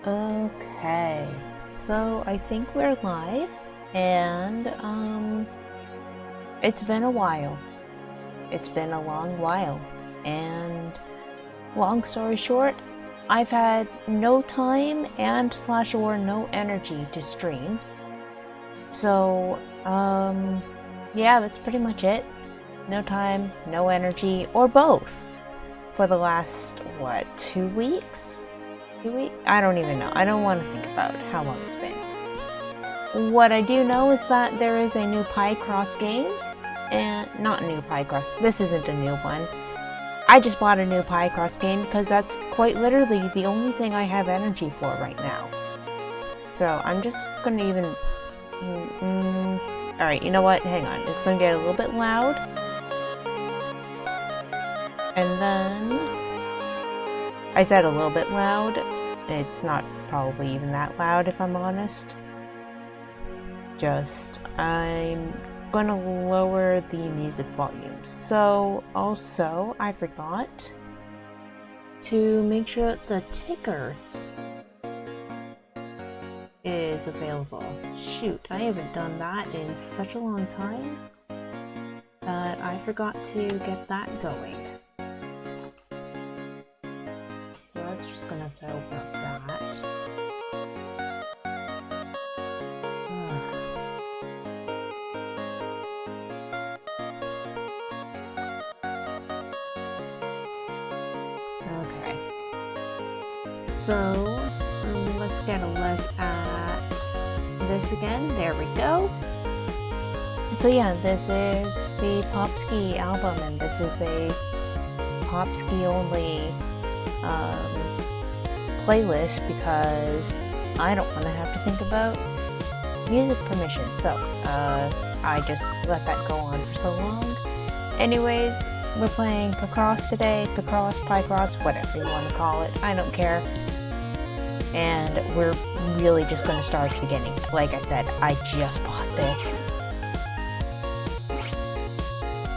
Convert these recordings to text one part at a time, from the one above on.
Okay, so I think we're live, and it's been a while. It's been a long while, and long story short, I've had no time and / or no energy to stream. So, yeah, that's pretty much it. No time, no energy, or both for the last, 2 weeks? I don't even know. I don't want to think about how long it's been. What I do know is that there is a new Picross game, and not new Picross. This isn't a new one. I just bought a new Picross game because that's quite literally the only thing I have energy for right now. So I'm just gonna even. All right, you know what? Hang on. It's gonna get a little bit loud, and then I said a little bit loud. It's not probably even that loud if I'm honest. I'm gonna lower the music volume. So also I forgot to make sure that the ticker is available. Shoot, I haven't done that in such a long time that I forgot to get that going. So that's just gonna have to open up that. Okay. So let's get a look at this again. There we go. So yeah, this is the Popskyy album, and this is a Popskyy only playlist because I don't want to have to think about music permission. So I just let that go on for so long. Anyways, we're playing Picross today. Picross, whatever you want to call it. I don't care. And we're really just going to start at the beginning. Like I said, I just bought this.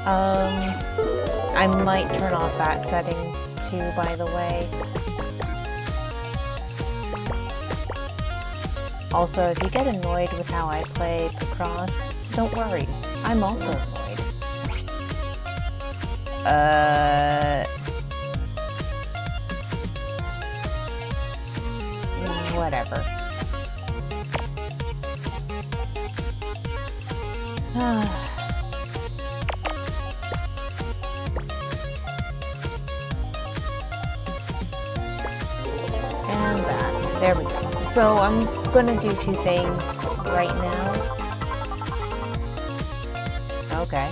I might turn off that setting too, by the way. Also, if you get annoyed with how I play Picross, don't worry. I'm also annoyed. Whatever. And that. There we go. So I'm gonna do 2 things right now. Okay.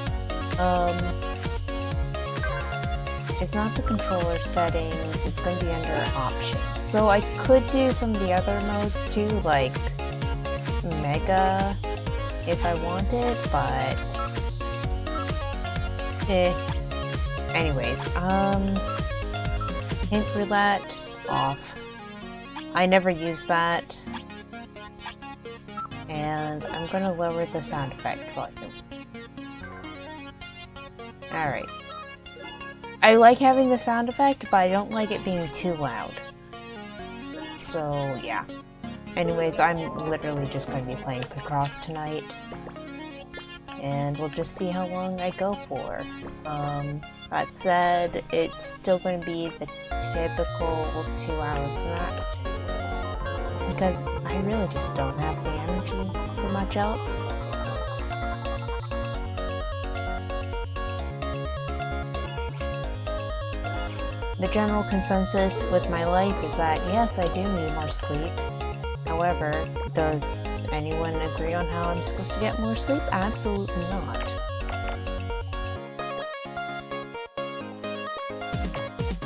It's not the controller settings, it's going to be under options. So I could do some of the other modes too, like Mega, if I wanted, but anyways, Hint Roulette, off. I never use that. And I'm gonna lower the sound effect volume. Alright. I like having the sound effect, but I don't like it being too loud. So, yeah. Anyways, I'm literally just going to be playing Picross tonight. And we'll just see how long I go for. That said, it's still going to be the typical 2 hours max. Because I really just don't have the energy for much else. The general consensus with my life is that yes, I do need more sleep. However, does anyone agree on how I'm supposed to get more sleep? Absolutely not.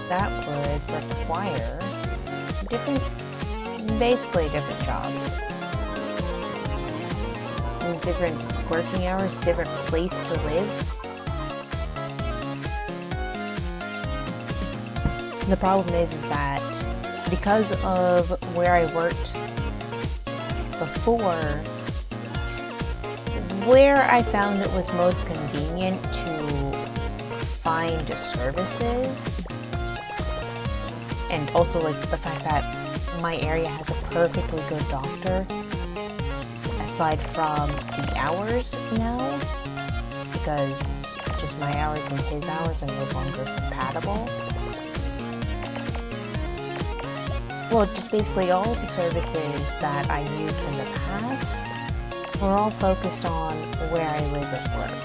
That would require basically a different job. Different working hours, different place to live. The problem is that because of where I worked before, where I found it was most convenient to find services and also like the fact that my area has a perfectly good doctor, aside from the hours now, because just my hours and his hours are no longer compatible. Well, just basically all the services that I used in the past were all focused on where I live at work,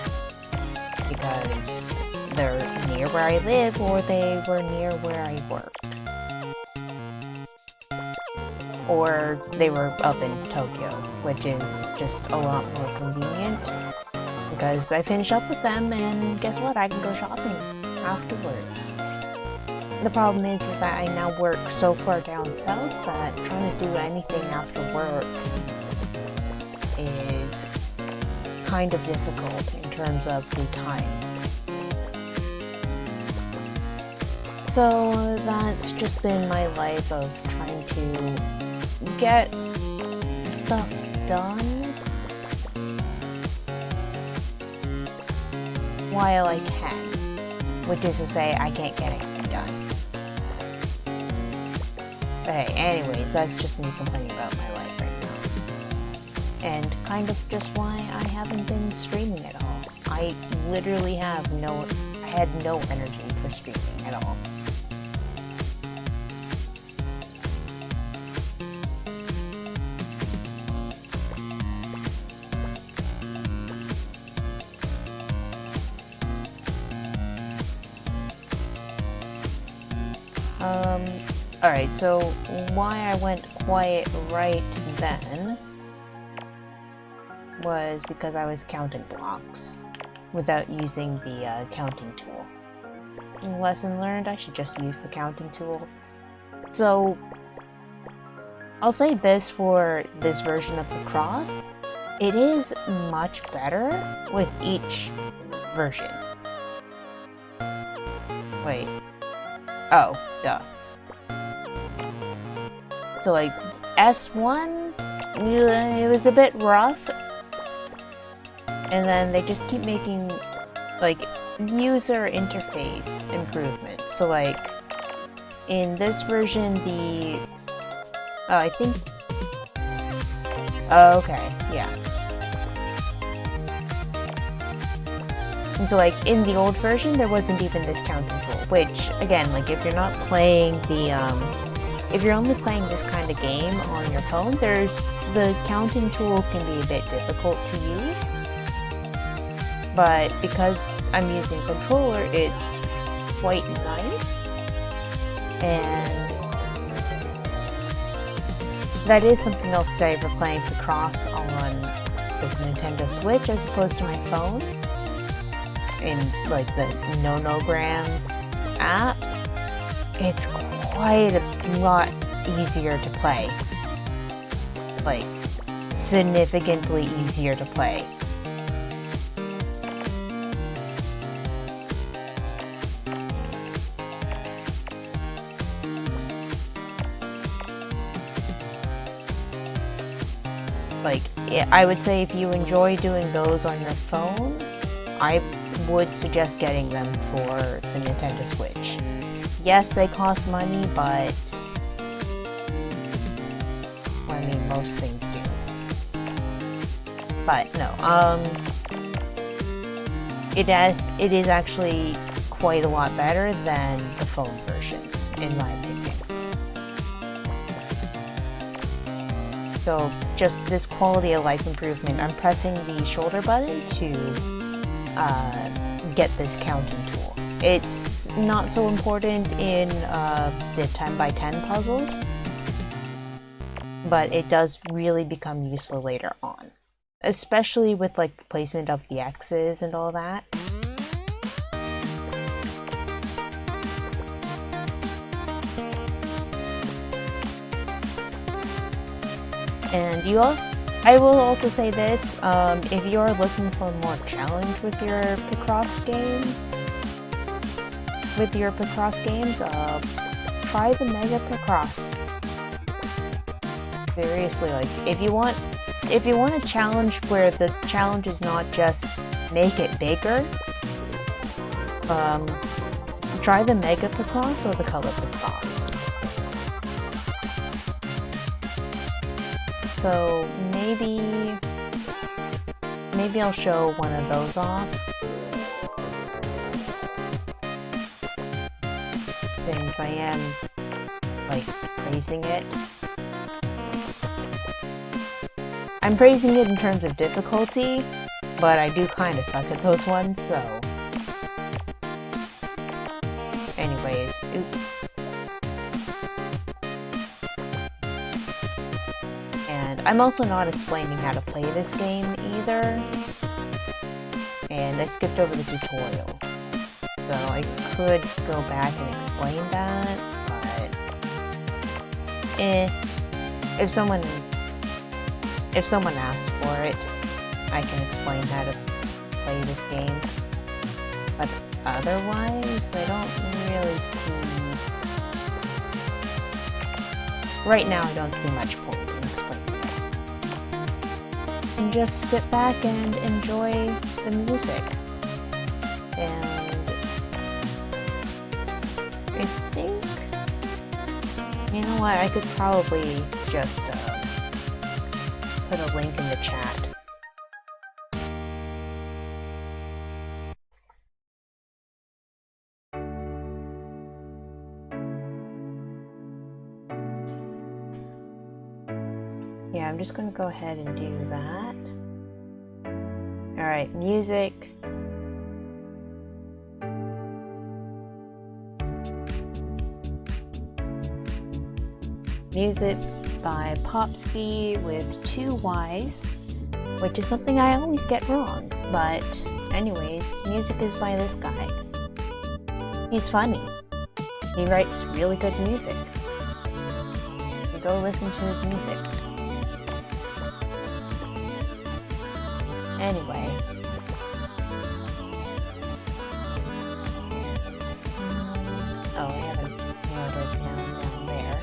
because they're near where I live or they were near where I work. Or they were up in Tokyo, which is just a lot more convenient, because I finish up with them and guess what, I can go shopping afterwards. The problem is that I now work so far down south that trying to do anything after work is kind of difficult in terms of the time. So that's just been my life of trying to get stuff done while I can, which is to say I can't get anything done. But hey, anyways, that's just me complaining about my life right now. And kind of just why I haven't been streaming at all. I literally had no energy for streaming at all. Alright, so why I went quiet right then was because I was counting blocks without using the counting tool. Lesson learned, I should just use the counting tool. So, I'll say this for this version of Picross, it is much better with each version. Wait. Oh, duh. So like S1, it was a bit rough, and then they just keep making like user interface improvements. So like in this version, I think, okay, yeah. And so like in the old version, there wasn't even this counting tool, which again, like if you're not playing if you're only playing this kind of game on your phone, the counting tool can be a bit difficult to use. But because I'm using a controller, it's quite nice. And that is something I'll say for playing Picross on the Nintendo Switch as opposed to my phone. In like the Nonograms apps, it's quite a lot easier to play. Like, significantly easier to play. Like, I would say if you enjoy doing those on your phone, I would suggest getting them for the Nintendo Switch. Yes, they cost money, but well, I mean, most things do. But no, it is actually quite a lot better than the phone versions, in my opinion. So, just this quality of life improvement, I'm pressing the shoulder button to get this counting tool. It's not so important in the 10x10 puzzles, but it does really become useful later on, especially with like the placement of the X's and all that. And I will also say this, if you're looking for more challenge with your Picross games, try the Mega Picross. Seriously, like, if you want a challenge where the challenge is not just make it bigger, try the Mega Picross or the Color Picross. So maybe I'll show one of those off. Since I am, like, praising it. I'm praising it in terms of difficulty, but I do kind of suck at those ones, so... Anyways, oops. And I'm also not explaining how to play this game either. And I skipped over the tutorial. So I could go back and explain that, but... If someone asks for it, I can explain how to play this game. But otherwise, I don't really see... Right now, I don't see much point in explaining it. And just sit back and enjoy the music. And I think... You know what, I could probably just put a link in the chat. Yeah, I'm just gonna go ahead and do that. Alright, music. Music by Popskyy with 2 Y's, which is something I always get wrong. But anyways, music is by this guy. He's funny. He writes really good music. So go listen to his music. Anyway. Oh, I haven't narrowed it down there.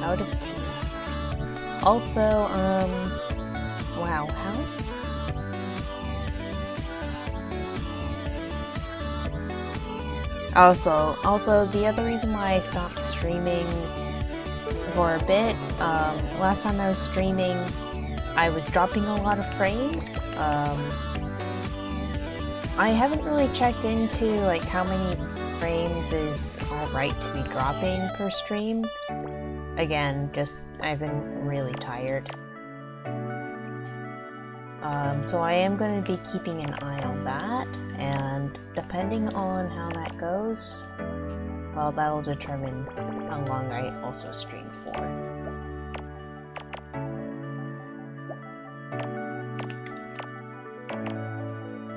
Out of tea. Also, wow, how? Also, the other reason why I stopped streaming for a bit, last time I was streaming, I was dropping a lot of frames. I haven't really checked into, like, how many frames is alright to be dropping per stream. Again, I've been really tired. So I am going to be keeping an eye on that, and depending on how that goes, well, that'll determine how long I also stream for.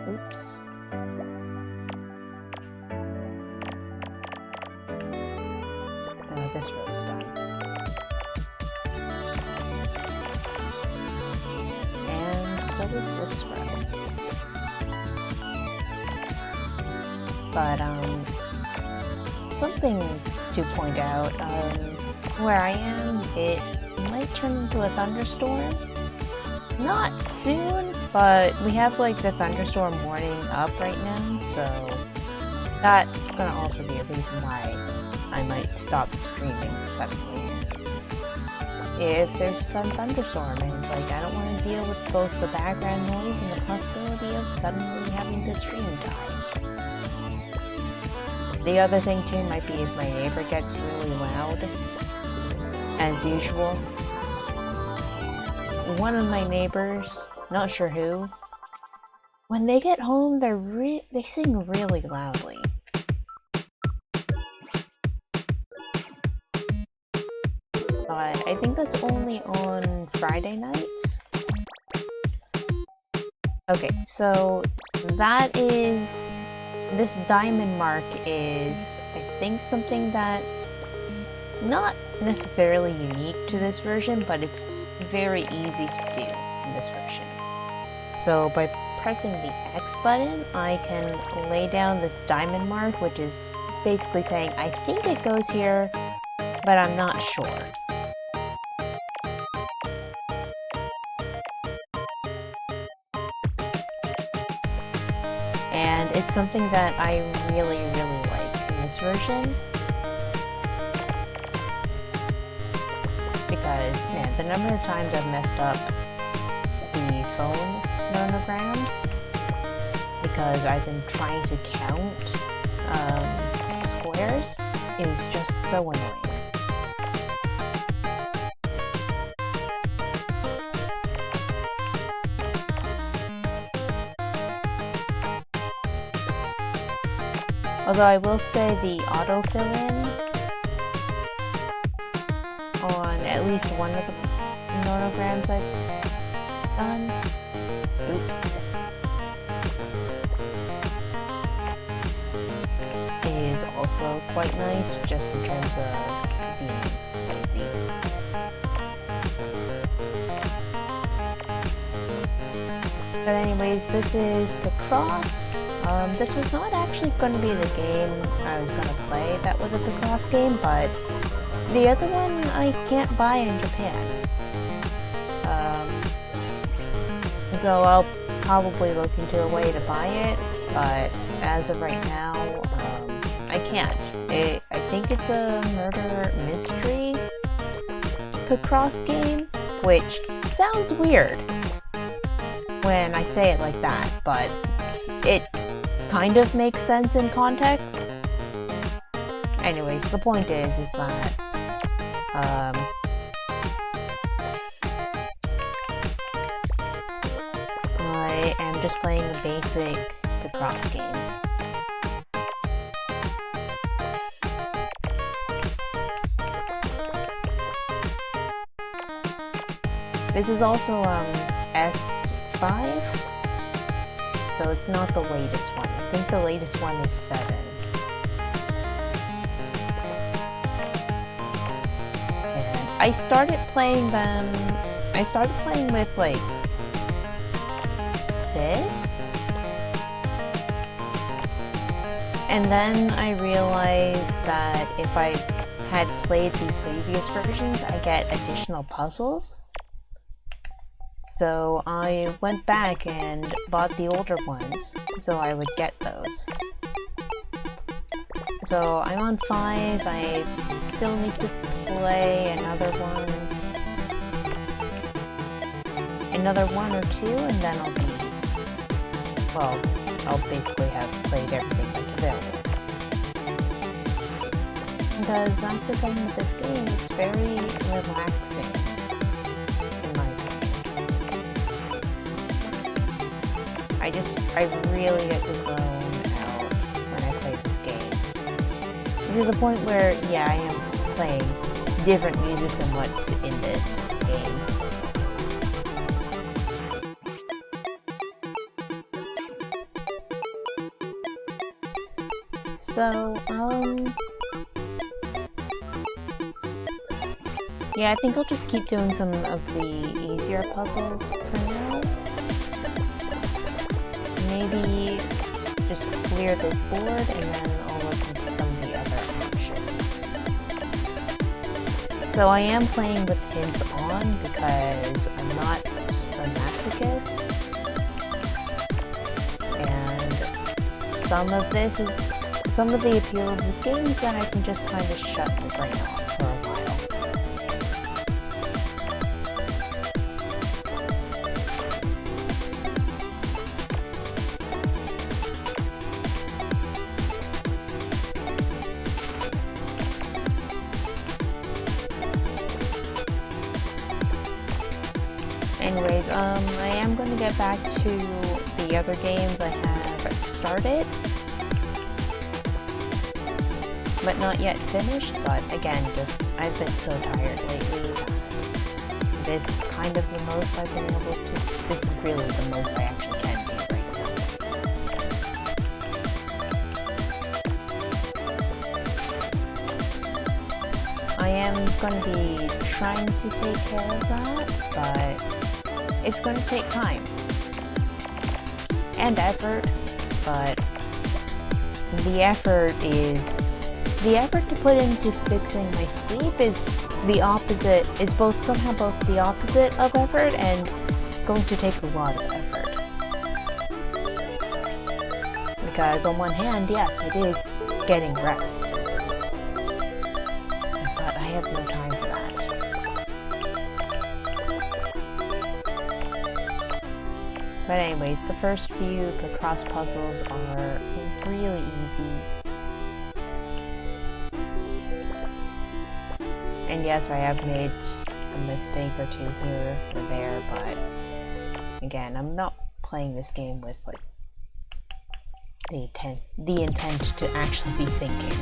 Oops. This row's done. So is this row. But, something to point out, where I am, it might turn into a thunderstorm. Not soon, but we have, like, the thunderstorm warning up right now, so that's gonna also be a reason why I might stop streaming suddenly. If there's a sudden thunderstorm, and like I don't want to deal with both the background noise and the possibility of suddenly having the stream die. The other thing too might be if my neighbor gets really loud, as usual. One of my neighbors, not sure who, when they get home, they sing really loudly. But I think that's only on Friday nights. Okay, so this diamond mark is, I think, something that's not necessarily unique to this version, but it's very easy to do in this version. So by pressing the X button, I can lay down this diamond mark, which is basically saying, I think it goes here, but I'm not sure. And it's something that I really like in this version. Because, man, the number of times I've messed up the phone monograms because I've been trying to count squares is just so annoying. Although I will say the autofill-in on at least one of the monograms I've done. Oops. Is also quite nice, just in terms of being lazy. But anyways, this is Picross. This was not actually going to be the game I was going to play that was a Picross game, but the other one I can't buy in Japan. So I'll probably look into a way to buy it, but as of right now, I can't. I think it's a murder mystery Picross game, which sounds weird when I say it like that, but it kind of makes sense in context. Anyways, the point is that I am just playing a basic Picross game. This is also S5, so it's not the latest one. I think the latest one is 7. And I started playing with like 6, and then I realized that if I had played the previous versions, I get additional puzzles. So I went back and bought the older ones, so I would get those. So I'm on 5, I still need to play another one or 2, and then I'll be, well, I'll basically have played everything that's available. Because that's the thing with this game, it's very relaxing. I really get to zone out when I play this game. To the point where, yeah, I am playing different music than what's in this game. So, yeah, I think I'll just keep doing some of the easier puzzles for now. Maybe just clear this board and then I'll look into some of the other options. So I am playing with hints on because I'm not a masochist, and some of the appeal of this game is that I can just kind of shut the brain off for a while. Anyways, I am going to get back to the other games I have started, but not yet finished. But again, I've been so tired lately that this is kind of the most I've been able to. This is really the most I actually can do right now. I am going to be trying to take care of that, but it's going to take time and effort, but the effort to put into fixing my sleep is somehow both the opposite of effort and going to take a lot of effort. Because on one hand, yes, it is getting rest, but I have no time for that. But anyways, the first few Picross puzzles are really easy. And yes, I have made a mistake or two here or there, but again, I'm not playing this game with like the intent to actually be thinking.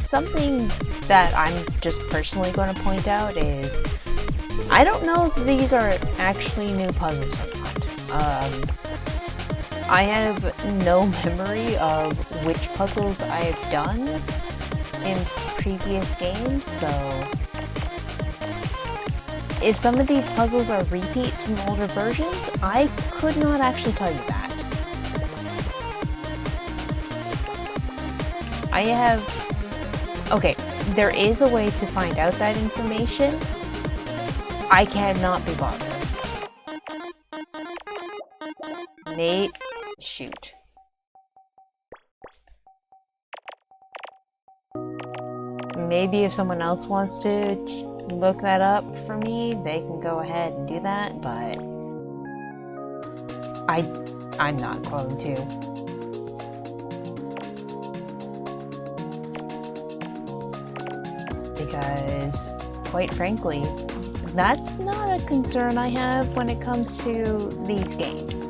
Something that I'm just personally going to point out is, I don't know if these are actually new puzzles or not. I have no memory of which puzzles I have done in previous games, so if some of these puzzles are repeats from older versions, I could not actually tell you that. Okay, there is a way to find out that information. I cannot be bothered. Nate, shoot. Maybe if someone else wants to look that up for me, they can go ahead and do that, but I'm not going to. Because, quite frankly, that's not a concern I have when it comes to these games.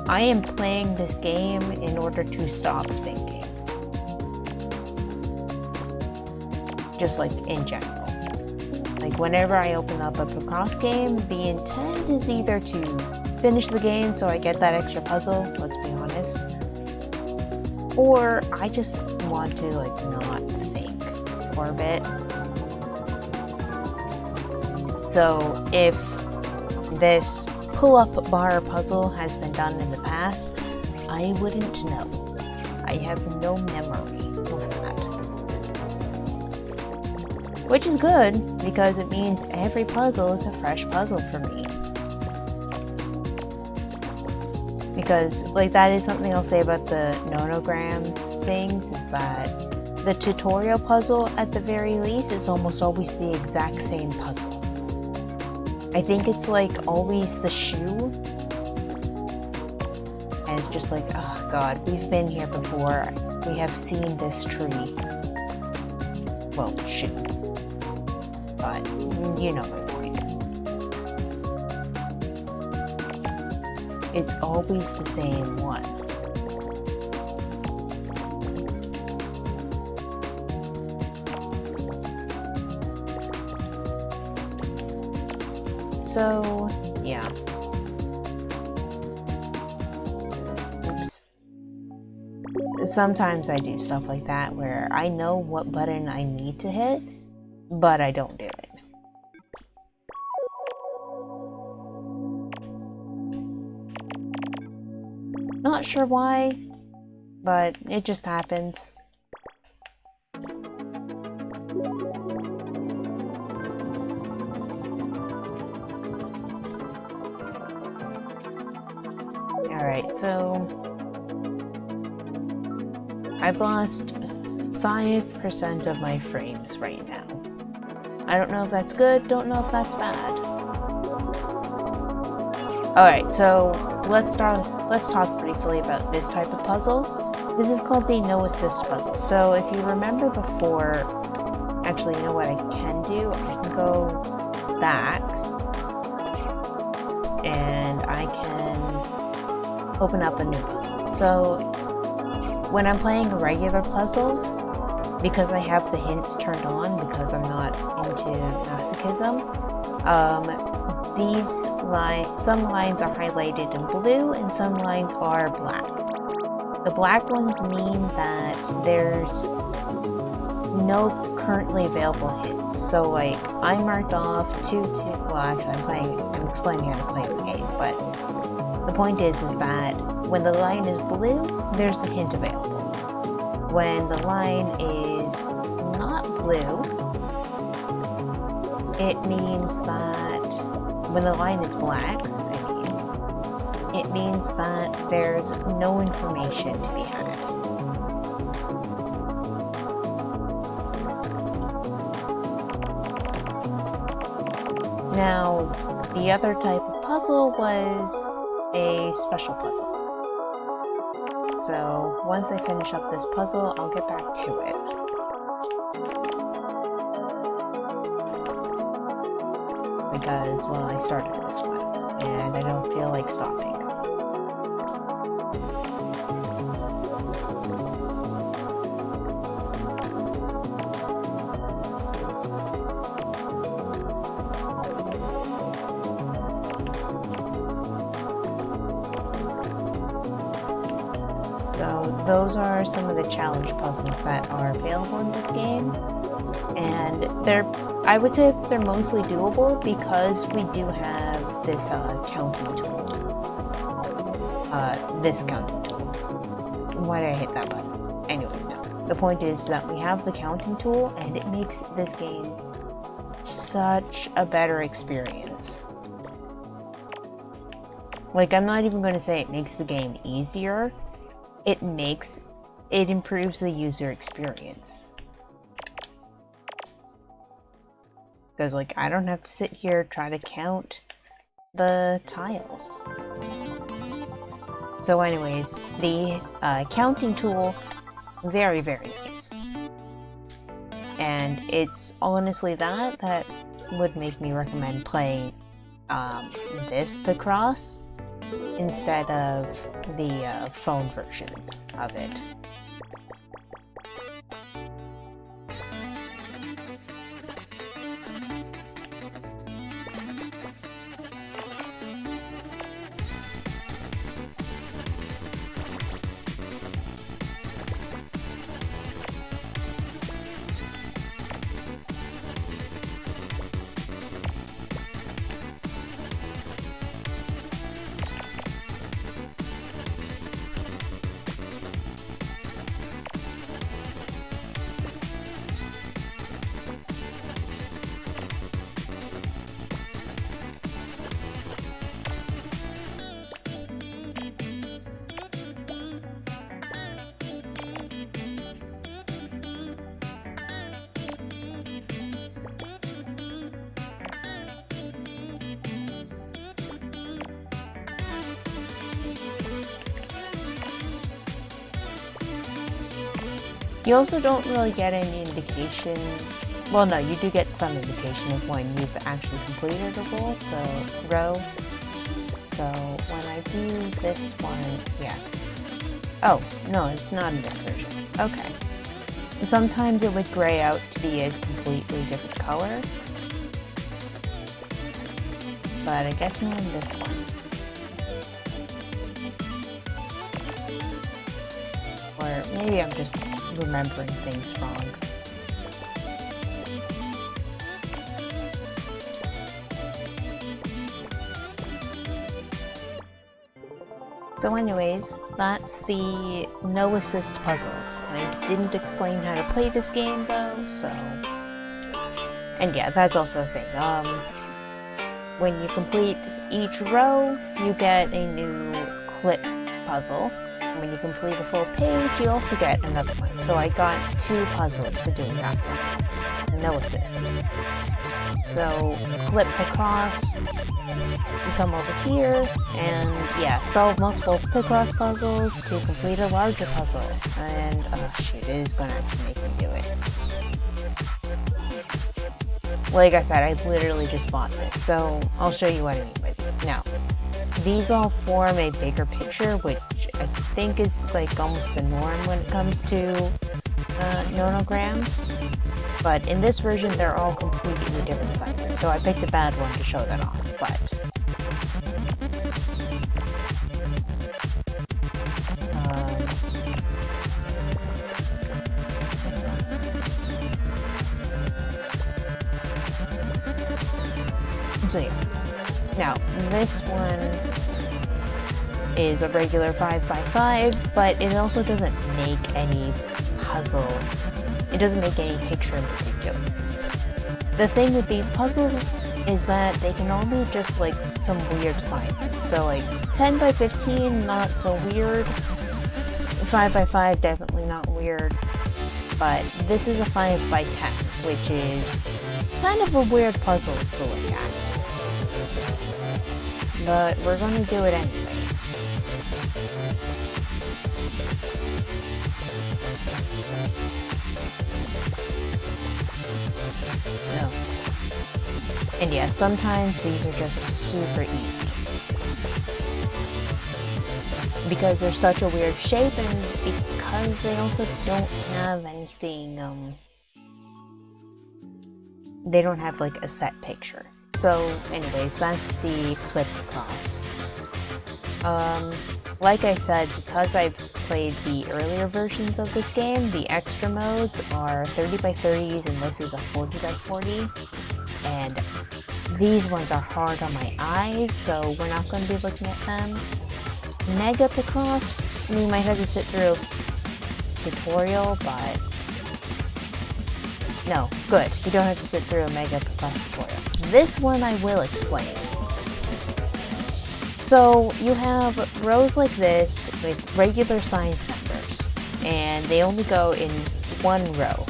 I am playing this game in order to stop thinking. Just like in general. Like whenever I open up a Picross game, the intent is either to finish the game so I get that extra puzzle, let's be honest, or I just want to like not think for a bit. So if this pull-up bar puzzle has been done in the past, I wouldn't know. I have no memory of that. Which is good, because it means every puzzle is a fresh puzzle for me. Because, like, that is something I'll say about the nonograms things, is that the tutorial puzzle, at the very least, is almost always the exact same puzzle. I think it's like always the shoe, and it's just like, oh god, we've been here before, we have seen this tree. Well, shoe. But, you know my point. It's always the same one. So, yeah. Oops. Sometimes I do stuff like that where I know what button I need to hit, but I don't do it. not sure why, but it just happens. Alright, so I've lost 5% of my frames right now. I don't know if that's good, don't know if that's bad. Alright, so let's talk briefly about this type of puzzle. This is called the no assist puzzle. So if you remember before, actually, you know what I can do? I can go back and I can open up a new puzzle. So when I'm playing a regular puzzle, because I have the hints turned on because I'm not into masochism, some lines are highlighted in blue and some lines are black. The black ones mean that there's no currently available hints. So like I marked off well actually I'm explaining how to play the game, but the point is that when the line is blue, there's a hint available. When the line is not blue, it means that when the line is black, it means that there's no information to be had. Now, the other type of puzzle was a special puzzle. So once I finish up this puzzle, I'll get back to it. Because, well, I started this one, and I don't feel like stopping. So those are some of the challenge puzzles that are available in this game, and I would say they're mostly doable because we do have this counting tool. This counting tool. Why did I hit that button? Anyway, no. The point is that we have the counting tool, and it makes this game such a better experience. Like, I'm not even going to say it makes the game easier. It improves the user experience. Because, like, I don't have to sit here try to count the tiles. So anyways, the counting tool, very, very nice. And it's honestly that would make me recommend playing this Picross instead of the phone versions of it. You also don't really get any indication. Well, no, you do get some indication of when you've actually completed a row. So when I do this one, yeah. Oh, no, it's not in this version. Okay. And sometimes it would gray out to be a completely different color. But I guess not in this one. Or maybe I'm just remembering things wrong. So anyways, that's the no assist puzzles. I didn't explain how to play this game though, so... And yeah, that's also a thing. When you complete each row, you get a new clip puzzle. And when you complete a full page, you also get another one. So I got 2 puzzles for doing that one. No assist. So, clip Picross, you come over here, and yeah, solve multiple Picross puzzles to complete a larger puzzle. And, oh shoot, it is going to actually make me do it. Like I said, I literally just bought this, so I'll show you what I mean by these. Now, these all form a bigger picture, which I think is like almost the norm when it comes to nonograms. But in this version, they're all completely different sizes, so I picked a bad one to show that off, but... So yeah. Now, this one is a regular 5x5, but it also doesn't make any puzzle. It doesn't make any picture in particular. The thing with these puzzles is that they can all be just like some weird sizes. So like 10 by 15, not so weird. 5 by 5, definitely not weird. But this is a 5 by 10, which is kind of a weird puzzle to look at. But we're gonna do it anyways. No. And yeah, sometimes these are just super easy. Because they're such a weird shape and because they also don't have anything, they don't have like a set picture. So anyways, that's the clip Picross. Like I said, because I've played the earlier versions of this game, the extra modes are 30 by 30s and this is a 40 by 40. And these ones are hard on my eyes, so we're not going to be looking at them. Mega Picross, we might have to sit through a tutorial, but... No, good. We don't have to sit through a Mega Picross tutorial. This one I will explain. So you have rows like this with regular size numbers, and they only go in one row.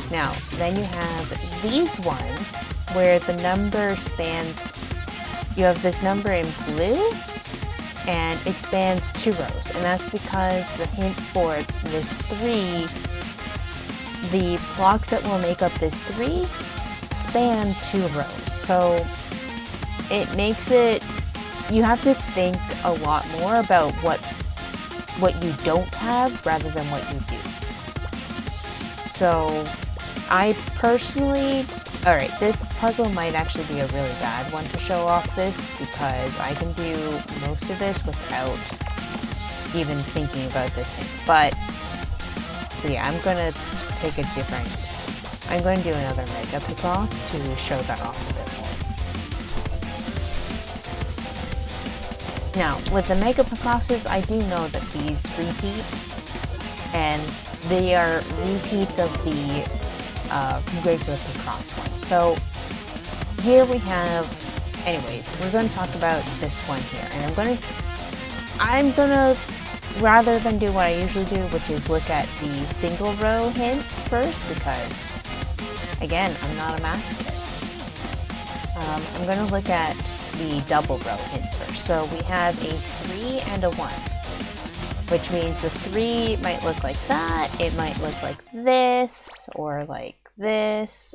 Now, then you have these ones where the number spans, you have this number in blue, and it spans 2 rows, and that's because the hint for this 3, the blocks that will make up this 3 span 2 rows. So it makes it, you have to think a lot more about what you don't have rather than what you do. So I personally, alright, this puzzle might actually be a really bad one to show off this because I can do most of this without even thinking about this thing. But so yeah, I'm gonna take a different, I'm going to do another Mega Picross to show that off a bit more. Now, with the Mega Picrosses, I do know that these repeat, and they are repeats of the regular Picross ones. So here we have, anyways, we're going to talk about this one here, and I'm gonna rather than do what I usually do, which is look at the single row hints first, because again, I'm not a masochist. I'm going to look at the double row hints first. So we have a 3 and a 1, which means the 3 might look like that, it might look like this, or like this,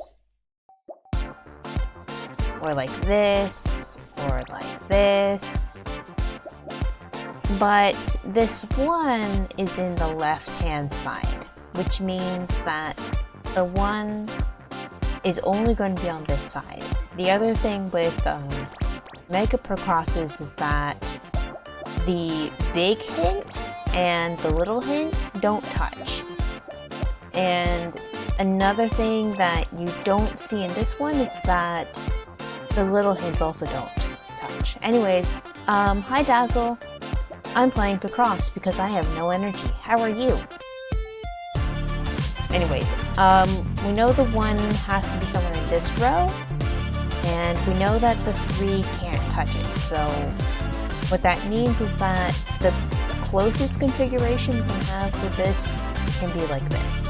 or like this, or like this. But this 1 is in the left-hand side, which means that the 1 is only going to be on this side. The other thing with Mega Picrosses is that the big hint and the little hint don't touch. And another thing that you don't see in this one is that the little hints also don't touch. Anyways, Hi Dazzle. I'm playing Picross because I have no energy. How are you? Anyways, we know the 1 has to be somewhere in this row, and we know that the 3 can't touch it, so what that means is that the closest configuration we can have for this can be like this.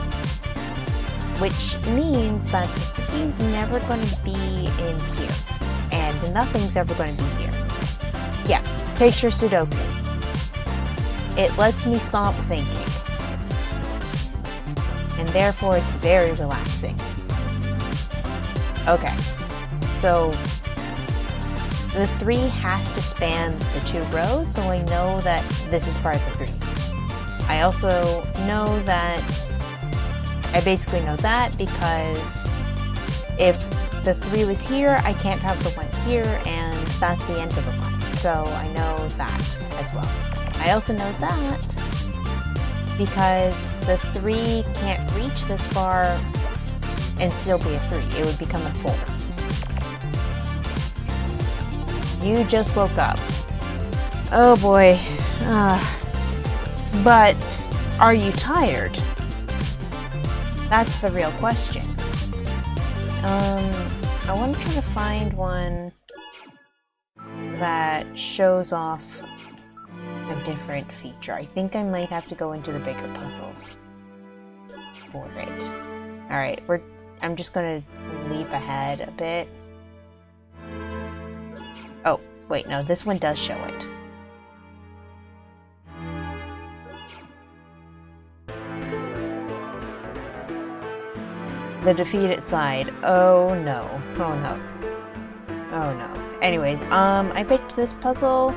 Which means that the 3 is never going to be in here, and nothing's ever going to be here. Yeah, picture Sudoku. It lets me stop thinking. And therefore it's very relaxing. Okay, so the 3 has to span the 2 rows, so I know that this is part of the 3. I also know that, I basically know that because if the 3 was here, I can't have the 1 here, and that's the end of the line. So I know that as well. I also know that because the 3 can't reach this far and still be a 3. It would become a 4. You just woke up. Oh boy. But are you tired? That's the real question. I want to try to find one that shows off a different feature. I think I might have to go into the bigger puzzles for it. Alright, I'm just gonna leap ahead a bit. Oh, wait, no, this one does show it. The defeated side. Oh no. Oh no. Oh no. Anyways, I picked this puzzle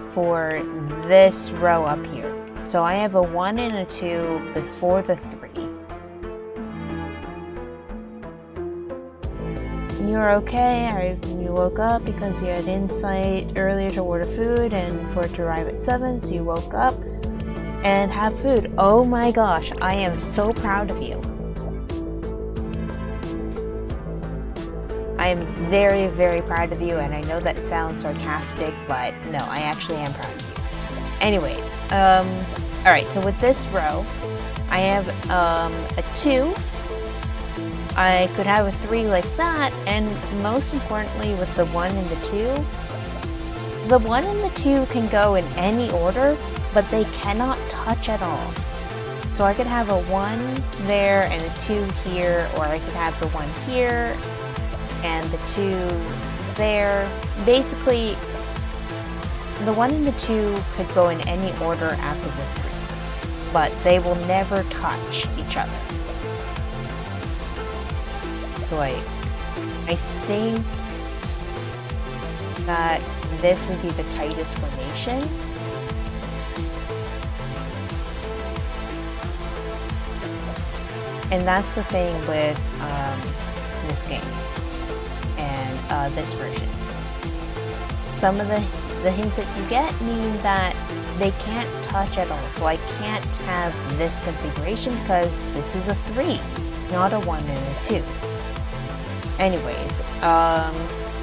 for this row up here. So I have a 1 and a 2 before the 3. You're okay. You woke up because you had insight earlier to order food and for it to arrive at 7, so you woke up and have food. Oh my gosh, I am so proud of you. I am very, very proud of you, and I know that sounds sarcastic, but no, I actually am proud of you. Anyways, alright, so with this row, I have a 2. I could have a 3 like that, and most importantly with the 1 and the 2, the 1 and the 2 can go in any order, but they cannot touch at all. So I could have a 1 there and a 2 here, or I could have the 1 here and the 2 there. Basically, the 1 and the 2 could go in any order after the 3, but they will never touch each other. So I think that this would be the tightest formation. And that's the thing with this game and this version. Some of the hints that you get mean that they can't touch at all. So I can't have this configuration because this is a 3, not a 1 and a 2. Anyways,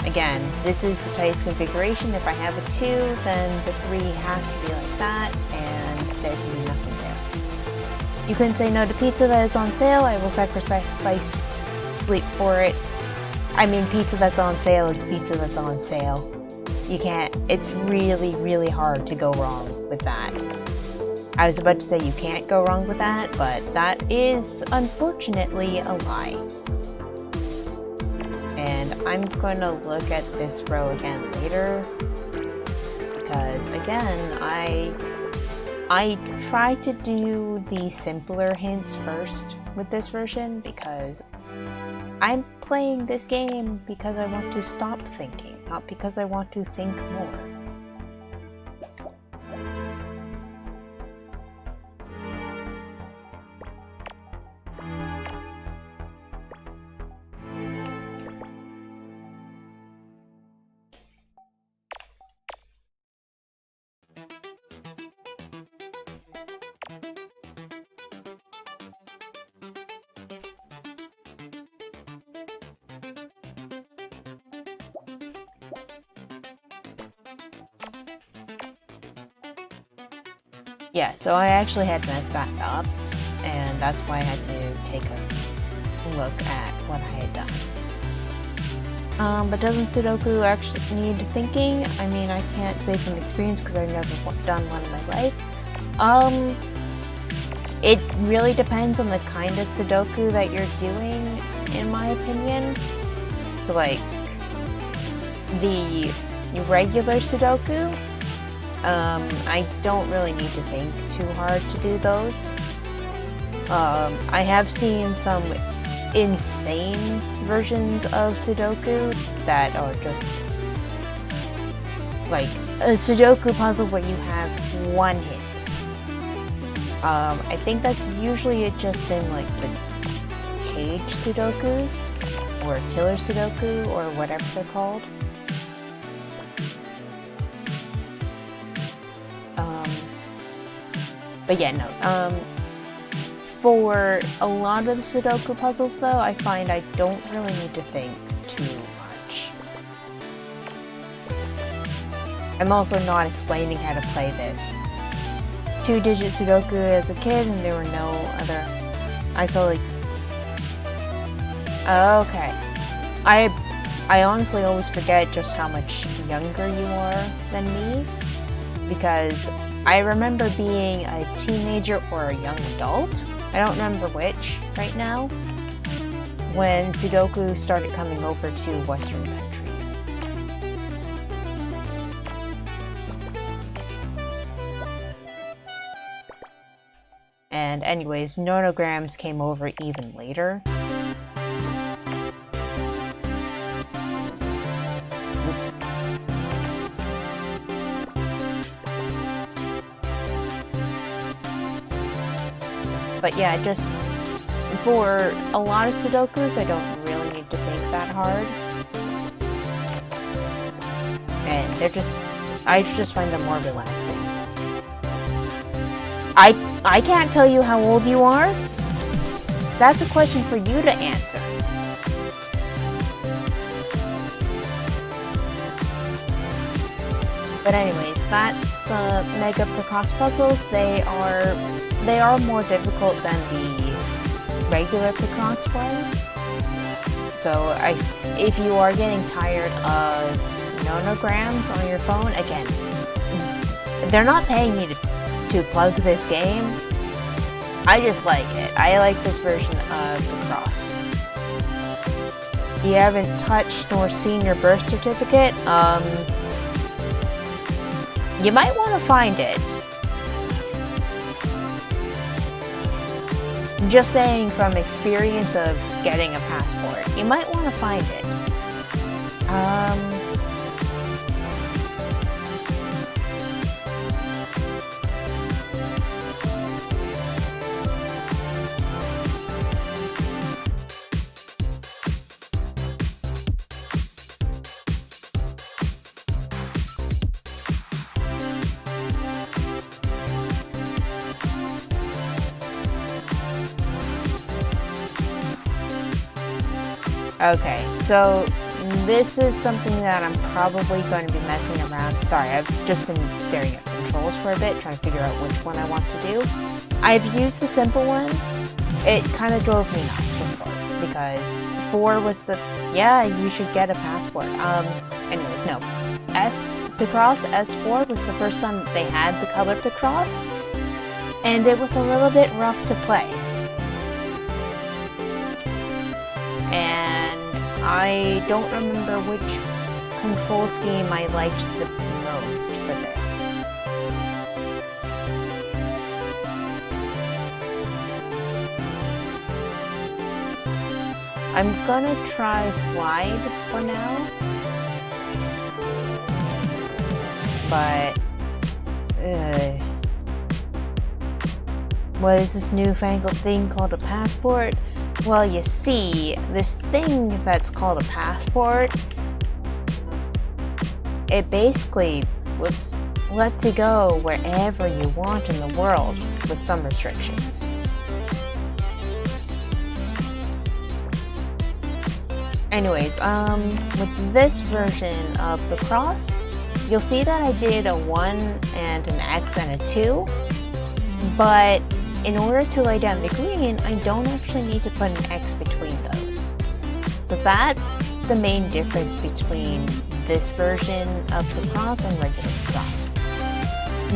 again, this is the tightest configuration. If I have a 2, then the 3 has to be like that, and there can be nothing there. You couldn't say no to pizza that is on sale. I will sacrifice sleep for it. I mean, pizza that's on sale is pizza that's on sale. You can't, it's really, really hard to go wrong with that. I was about to say you can't go wrong with that, but that is unfortunately a lie. And I'm going to look at this row again later, because again, I try to do the simpler hints first with this version, because I'm playing this game because I want to stop thinking, not because I want to think more. Yeah, so I actually had messed that up, and that's why I had to take a look at what I had done. But doesn't Sudoku actually need thinking? I mean, I can't say from experience because I've never done one in my life. It really depends on the kind of Sudoku that you're doing, in my opinion. So like, the regular Sudoku, I don't really need to think too hard to do those. I have seen some insane versions of Sudoku that are just like a Sudoku puzzle where you have one hit. I think that's usually just in like the cage Sudokus or killer Sudoku or whatever they're called. But yeah, no. For a lot of the Sudoku puzzles, though, I find I don't really need to think too much. I'm also not explaining how to play this. 2-digit Sudoku as a kid, and there were no other. I saw like. Okay. I honestly always forget just how much younger you are than me, because I remember being a teenager or a young adult. I don't remember which right now, when Sudoku started coming over to Western countries. And anyways, nonograms came over even later. Oops. But yeah, just for a lot of Sudokus, I don't really need to think that hard. And they're just, I just find them more relaxing. I can't tell you how old you are. That's a question for you to answer. But anyways, that's the Mega Picross puzzles. They are more difficult than the regular Picross ones. So if you are getting tired of nonograms on your phone, again, they're not paying me to plug this game. I just like it. I like this version of Picross. You haven't touched nor seen your birth certificate? You might want to find it. Just saying from experience of getting a passport, you might want to find it. Okay, so this is something that I'm probably going to be messing around. Sorry, I've just been staring at controls for a bit, trying to figure out which one I want to do. I've used the simple one. It kind of drove me nuts with 4, because 4 was the, yeah, you should get a passport. Anyways, no. Picross S4 was the first time they had the color Picross, and it was a little bit rough to play. And I don't remember which control scheme I liked the most for this. I'm gonna try slide for now, but what is this newfangled thing called a passport? Well, you see, this thing that's called a passport, it basically lets you go wherever you want in the world with some restrictions. Anyways, with this version of Picross, you'll see that I did a 1 and an X and a 2. But in order to lay down the green, I don't actually need to put an X between those. So that's the main difference between this version of Picross and regular Picross.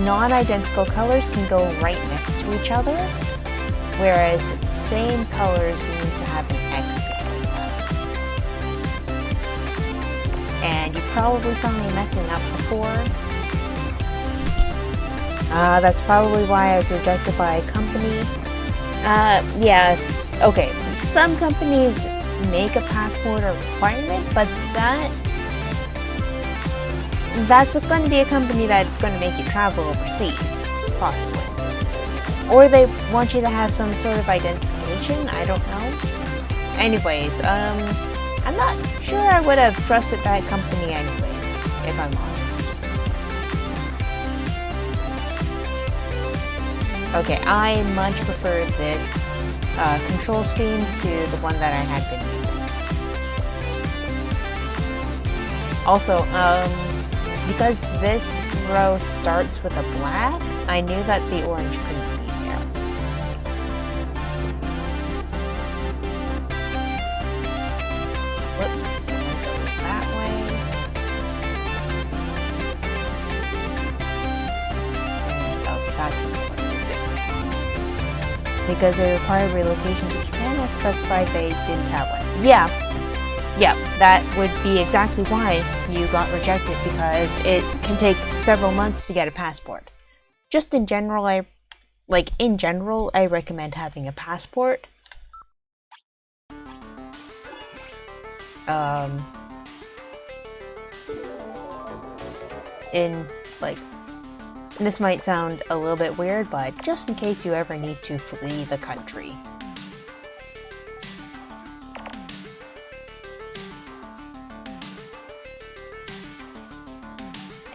Non-identical colors can go right next to each other, whereas same colors need to have an X between them. And you probably saw me messing up before. That's probably why I was rejected by a company. Yes, okay, some companies make a passport a requirement, but that's going to be a company that's going to make you travel overseas, possibly. Or they want you to have some sort of identification, I don't know. Anyways, I'm not sure I would have trusted that company anyways, if I'm honest. Okay, I much prefer this control scheme to the one that I had been using. Also, because this row starts with a black, I knew that the orange couldn't be there. Whoops, I'm gonna go that way. And, oh, that's not what I'm missing. Because they required relocation to Japan, I specified they didn't have one. Yeah, that would be exactly why you got rejected, because it can take several months to get a passport. Just in general, I recommend having a passport. This might sound a little bit weird, but just in case you ever need to flee the country.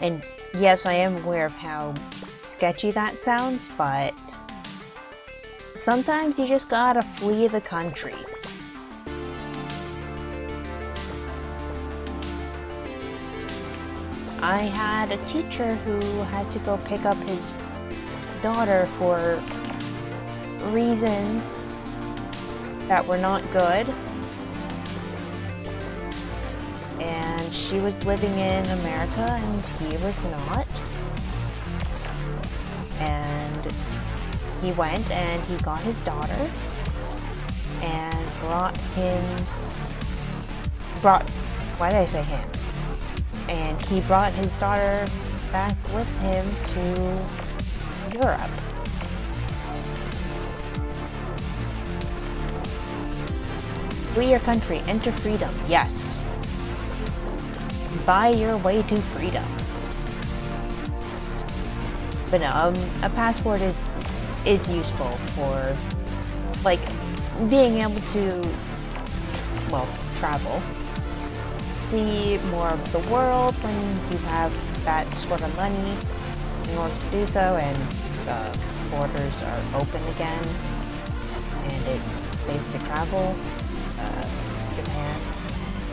And yes, I am aware of how sketchy that sounds, but sometimes you just gotta flee the country. I had a teacher who had to go pick up his daughter for reasons that were not good. And she was living in America and he was not. And he went and he got his daughter and why did I say him? And he brought his daughter back with him to Europe. Flee your country, enter freedom, yes. Buy your way to freedom. But no, a passport is useful for, like, being able to, well, travel. See more of the world when you have that sort of money in order to do so, and the borders are open again, and it's safe to travel.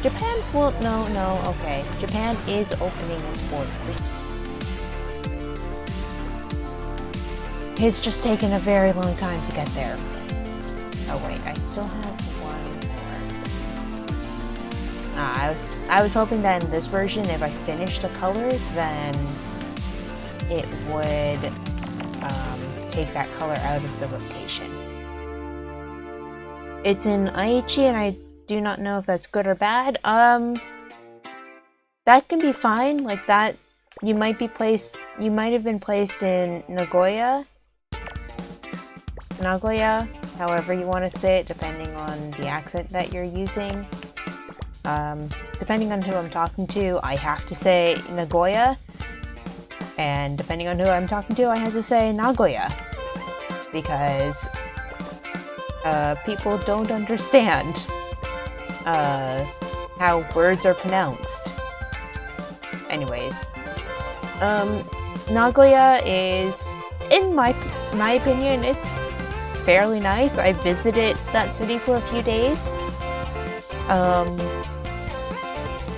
Japan, well, no, okay. Japan is opening its borders. It's just taken a very long time to get there. Oh wait, I still have one more. I was hoping that in this version, if I finished the color, then it would take that color out of the rotation. It's in Aichi, and I do not know if that's good or bad. That can be fine. Like that, you might have been placed in Nagoya, however you want to say it, depending on the accent that you're using. Depending on who I'm talking to, I have to say Nagoya, and depending on who I'm talking to, I have to say Nagoya, because people don't understand how words are pronounced. Anyways, Nagoya is, in my opinion, it's fairly nice. I visited that city for a few days.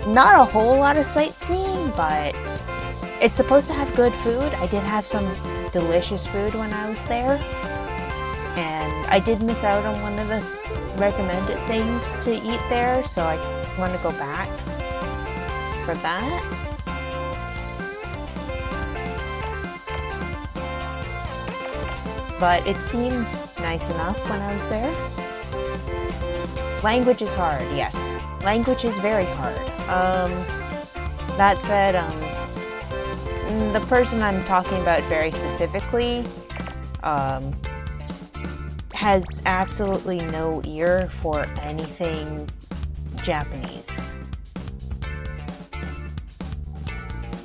Not a whole lot of sightseeing, but it's supposed to have good food. I did have some delicious food when I was there. And I did miss out on one of the recommended things to eat there, so I want to go back for that. But it seemed nice enough when I was there. Language is hard, yes. Language is very hard. That said, the person I'm talking about very specifically has absolutely no ear for anything Japanese.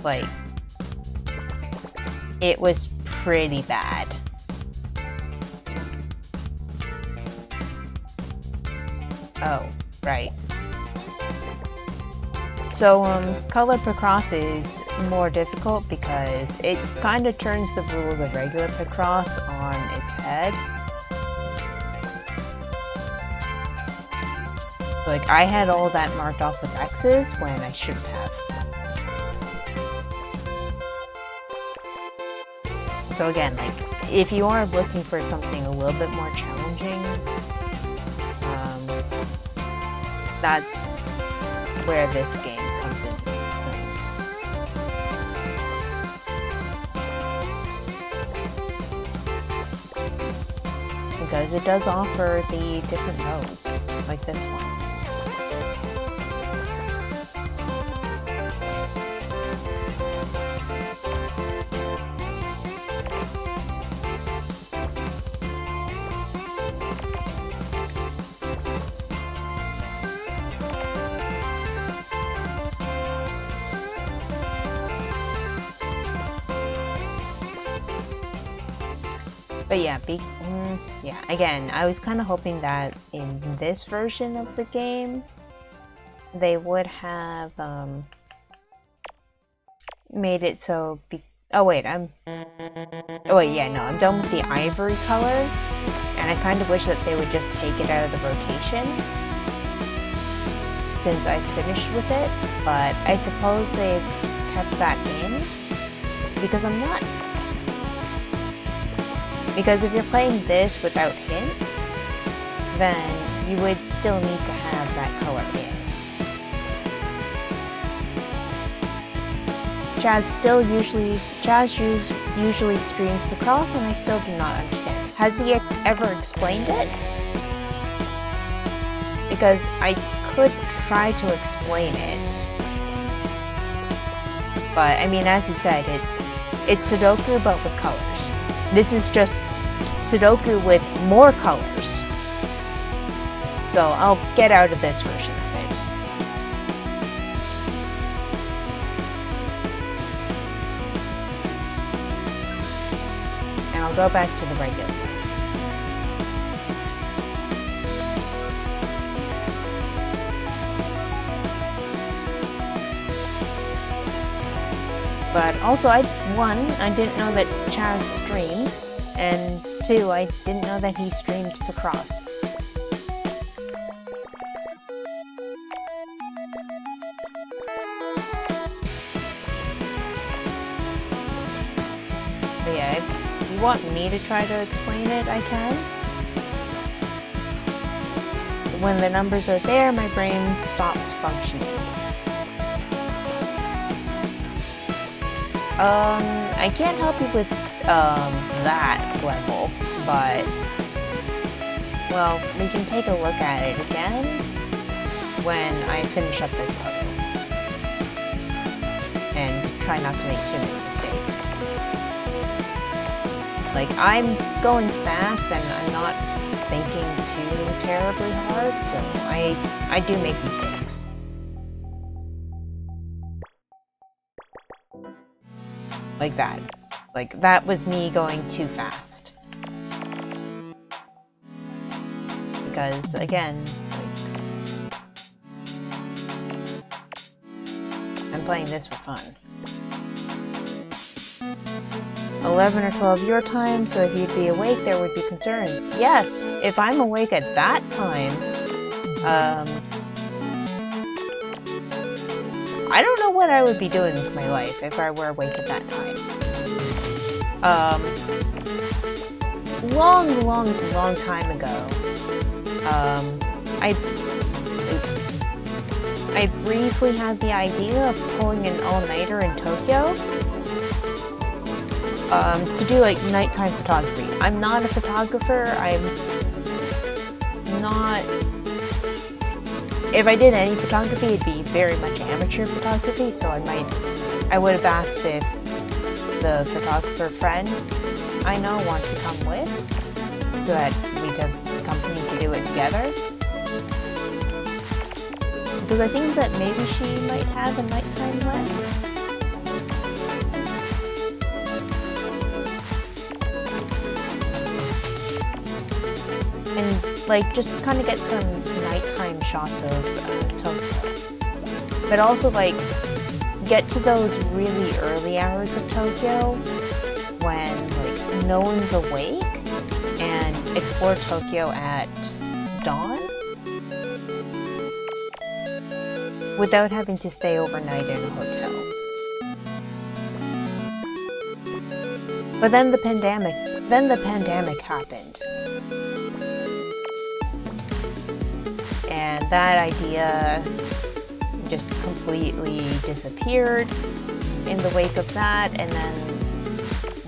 Like, it was pretty bad. Oh, right. So, color Picross is more difficult because it kind of turns the rules of regular Picross on its head. Like, I had all that marked off with X's when I shouldn't have. So again, like, if you are looking for something a little bit more challenging, that's where this game comes in place. Because it does offer the different modes, like this one. But yeah, again, I was kind of hoping that in this version of the game, they would have made it so. Oh wait, I'm done with the ivory color, and I kind of wish that they would just take it out of the rotation since I finished with it. But I suppose they've kept that in because I'm not. Because if you're playing this without hints, then you would still need to have that color in. Chaz usually streams Picross, and I still do not understand. Has he ever explained it? Because I could try to explain it. But I mean, as you said, it's Sudoku but with colors. This is just Sudoku with more colors. So I'll get out of this version of it. And I'll go back to the regular one. But also, I didn't know that Chaz streamed, and 2, I didn't know that he streamed Picross. But yeah, if you want me to try to explain it, I can. When the numbers are there, my brain stops functioning. I can't help you with, that level, but, well, we can take a look at it again when I finish up this puzzle. And try not to make too many mistakes. Like, I'm going fast and I'm not thinking too terribly hard, so I do make mistakes. Like that. Like, that was me going too fast. Because, again, like, I'm playing this for fun. 11 or 12 your time, so if you'd be awake, there would be concerns. Yes, if I'm awake at that time, I don't know what I would be doing with my life if I were awake at that time. Long time ago, I briefly had the idea of pulling an all-nighter in Tokyo, to do like nighttime photography. I'm not a photographer. If I did any photography, it'd be very much amateur photography, so I would have asked if the photographer friend I know wants to come with, so that we'd have company to do it together. Because I think that maybe she might have a nighttime lens. And like just kind of get some nighttime shots of Tokyo. But also like get to those really early hours of Tokyo when like no one's awake and explore Tokyo at dawn without having to stay overnight in a hotel. But then the pandemic happened. And that idea just completely disappeared in the wake of that, and then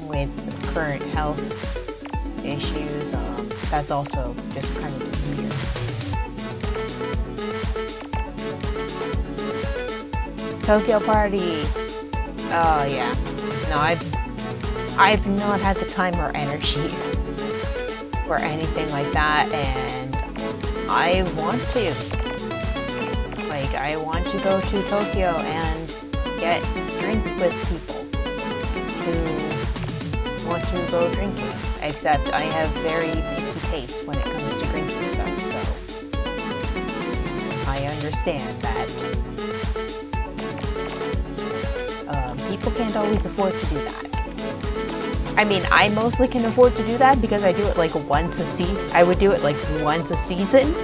with current health issues, that's also just kind of disappeared. Tokyo party. Oh yeah. No, I've not had the time or energy for anything like that, and I want to. Like, I want to go to Tokyo and get drinks with people who want to go drinking. Except I have very picky taste when it comes to drinking stuff, so I understand that people can't always afford to do that. I mean, I mostly can afford to do that because I do it like once a I would do it like once a season,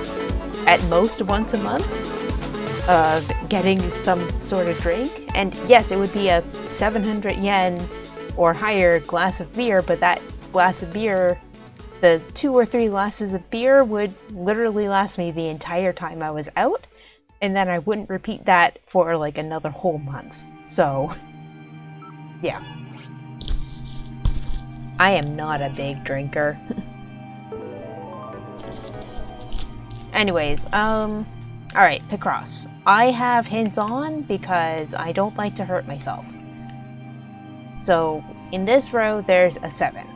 at most once a month, of getting some sort of drink. And yes, it would be a 700 yen or higher glass of beer, but that glass of beer, the 2 or 3 glasses of beer would literally last me the entire time I was out, and then I wouldn't repeat that for like another whole month. So, yeah. I am not a big drinker. Anyways, alright, Picross. I have hints on because I don't like to hurt myself. So, in this row, there's a 7,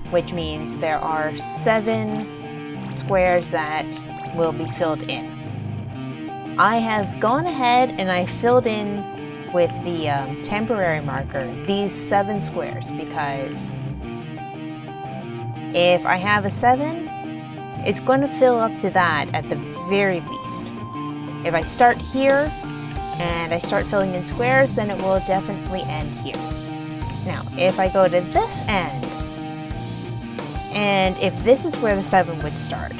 which means there are 7 squares that will be filled in. I have gone ahead and I filled in with the temporary marker these 7 squares because if I have a 7, it's going to fill up to that at the very least. If I start here and I start filling in squares, then it will definitely end here. Now, if I go to this end, and if this is where the 7 would start,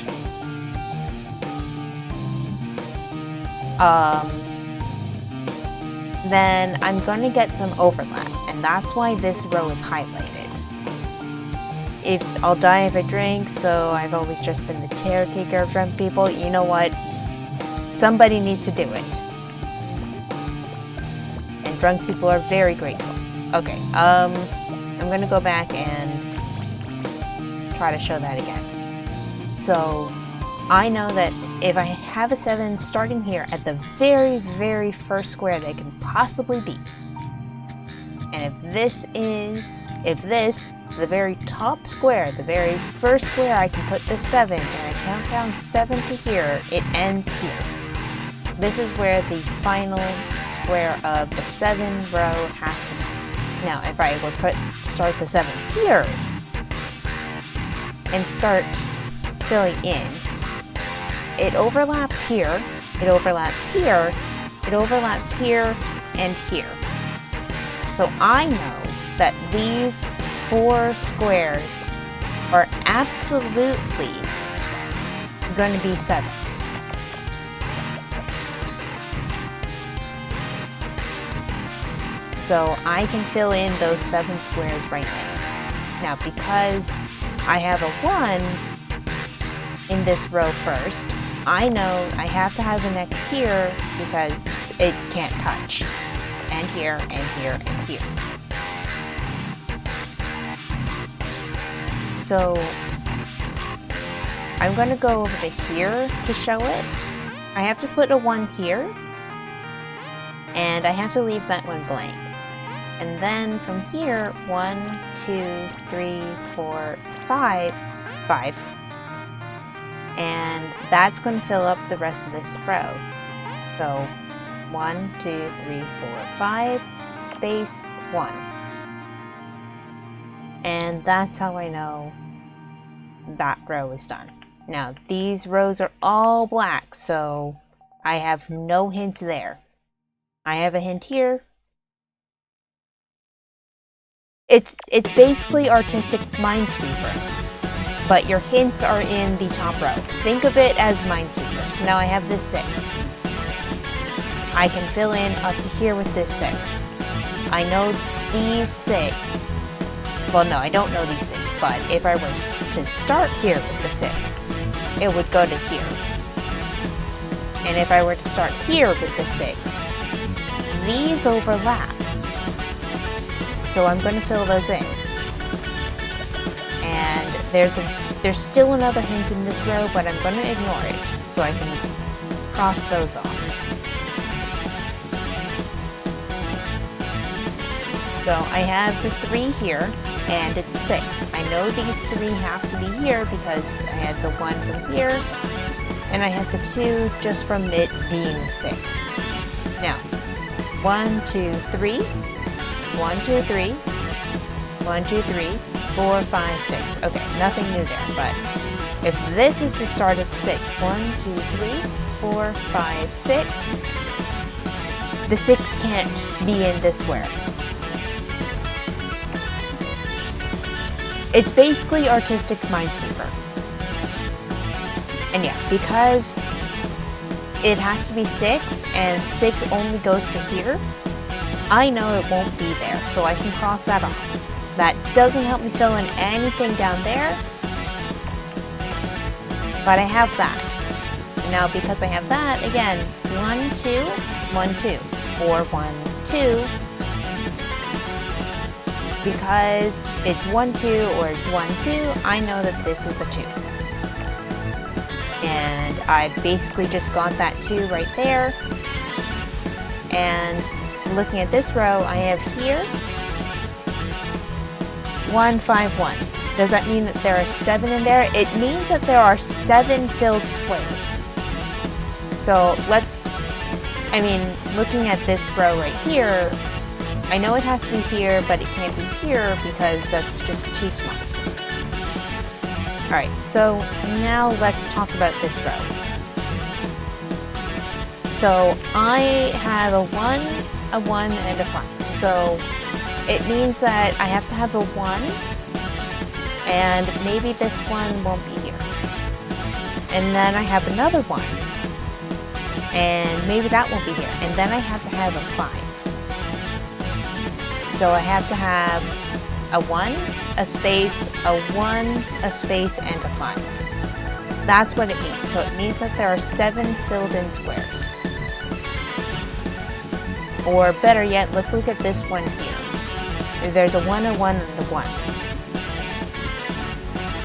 then I'm going to get some overlap, and that's why this row is highlighted. If I'll die if I drink, so I've always just been the caretaker of drunk people. You know what? Somebody needs to do it. And drunk people are very grateful. Okay, I'm gonna go back and try to show that again. So, I know that if I have a 7 starting here at the very, very first square they can possibly be, and if this, the very top square, the very first square, I can put the 7, and I count down 7 to here, it ends here. This is where the final square of the 7 row has to be. Now, if I would start the 7 here, and start filling in, it overlaps here, it overlaps here, it overlaps here, and here. So I know that these 4 squares are absolutely going to be 7. So I can fill in those 7 squares right now. Now, because I have a 1 in this row first, I know I have to have an X here because it can't touch. And here, and here, and here. So I'm going to go over to here to show it. I have to put a 1 here, and I have to leave that one blank. And then from here, 1, 2, 3, 4, 5, 5. And that's going to fill up the rest of this row. So 1, 2, 3, 4, 5, space 1. And that's how I know that row is done. Now, these rows are all black, so I have no hints there. I have a hint here. It's basically artistic Minesweeper, but your hints are in the top row. Think of it as Minesweepers. Now I have this 6. I can fill in up to here with this 6. I know these 6. Well, no, I don't know these 6, but if I were to start here with the 6, it would go to here. And if I were to start here with the 6, these overlap. So I'm going to fill those in. And there's still another hint in this row, but I'm going to ignore it so I can cross those off. So I have the 3 here, and it's 6. I know these 3 have to be here because I had the 1 from here, and I have the 2 just from it being 6. Now, 1, 2, 3, 1, 2, 3, 1, 2, 3, 4, 5, 6. Okay, nothing new there, but if this is the start of 6, 1, 2, 3, 4, 5, 6, the 6 can't be in this square. It's basically artistic Minesweeper. And yeah, because it has to be 6, and 6 only goes to here, I know it won't be there, so I can cross that off. That doesn't help me fill in anything down there, but I have that. And now because I have that, again, 1, 2, 1, 2, or 1, 2, because it's 1, 2, or it's 1, 2, I know that this is a 2. And I basically just got that 2 right there. And looking at this row, I have here 1, 5, 1. Does that mean that there are 7 in there? It means that there are 7 filled squares. So looking at this row right here, I know it has to be here, but it can't be here because that's just too small. Alright, so now let's talk about this row. So I have a 1, and a 5. So it means that I have to have a 1, and maybe this one won't be here. And then I have another 1, and maybe that won't be here. And then I have to have a 5. So I have to have a 1, a space, a 1, a space, and a 5. That's what it means. So it means that there are 7 filled-in squares. Or better yet, let's look at this one here. There's a 1, a 1, and a 1.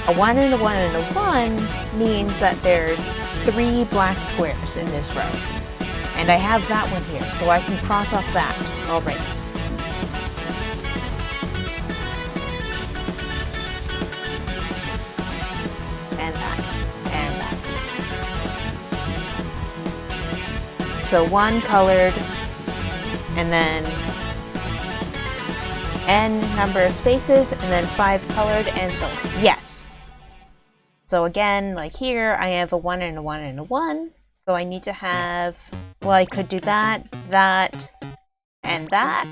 A 1 and a 1 and a 1 means that there's 3 black squares in this row. And I have that one here, so I can cross off that already. And that, and that. So 1 colored, and then n number of spaces, and then 5 colored, and so on. Yes! So again, like here, I have a 1 and a 1 and a 1, so I need to have, well, I could do that, that, and that,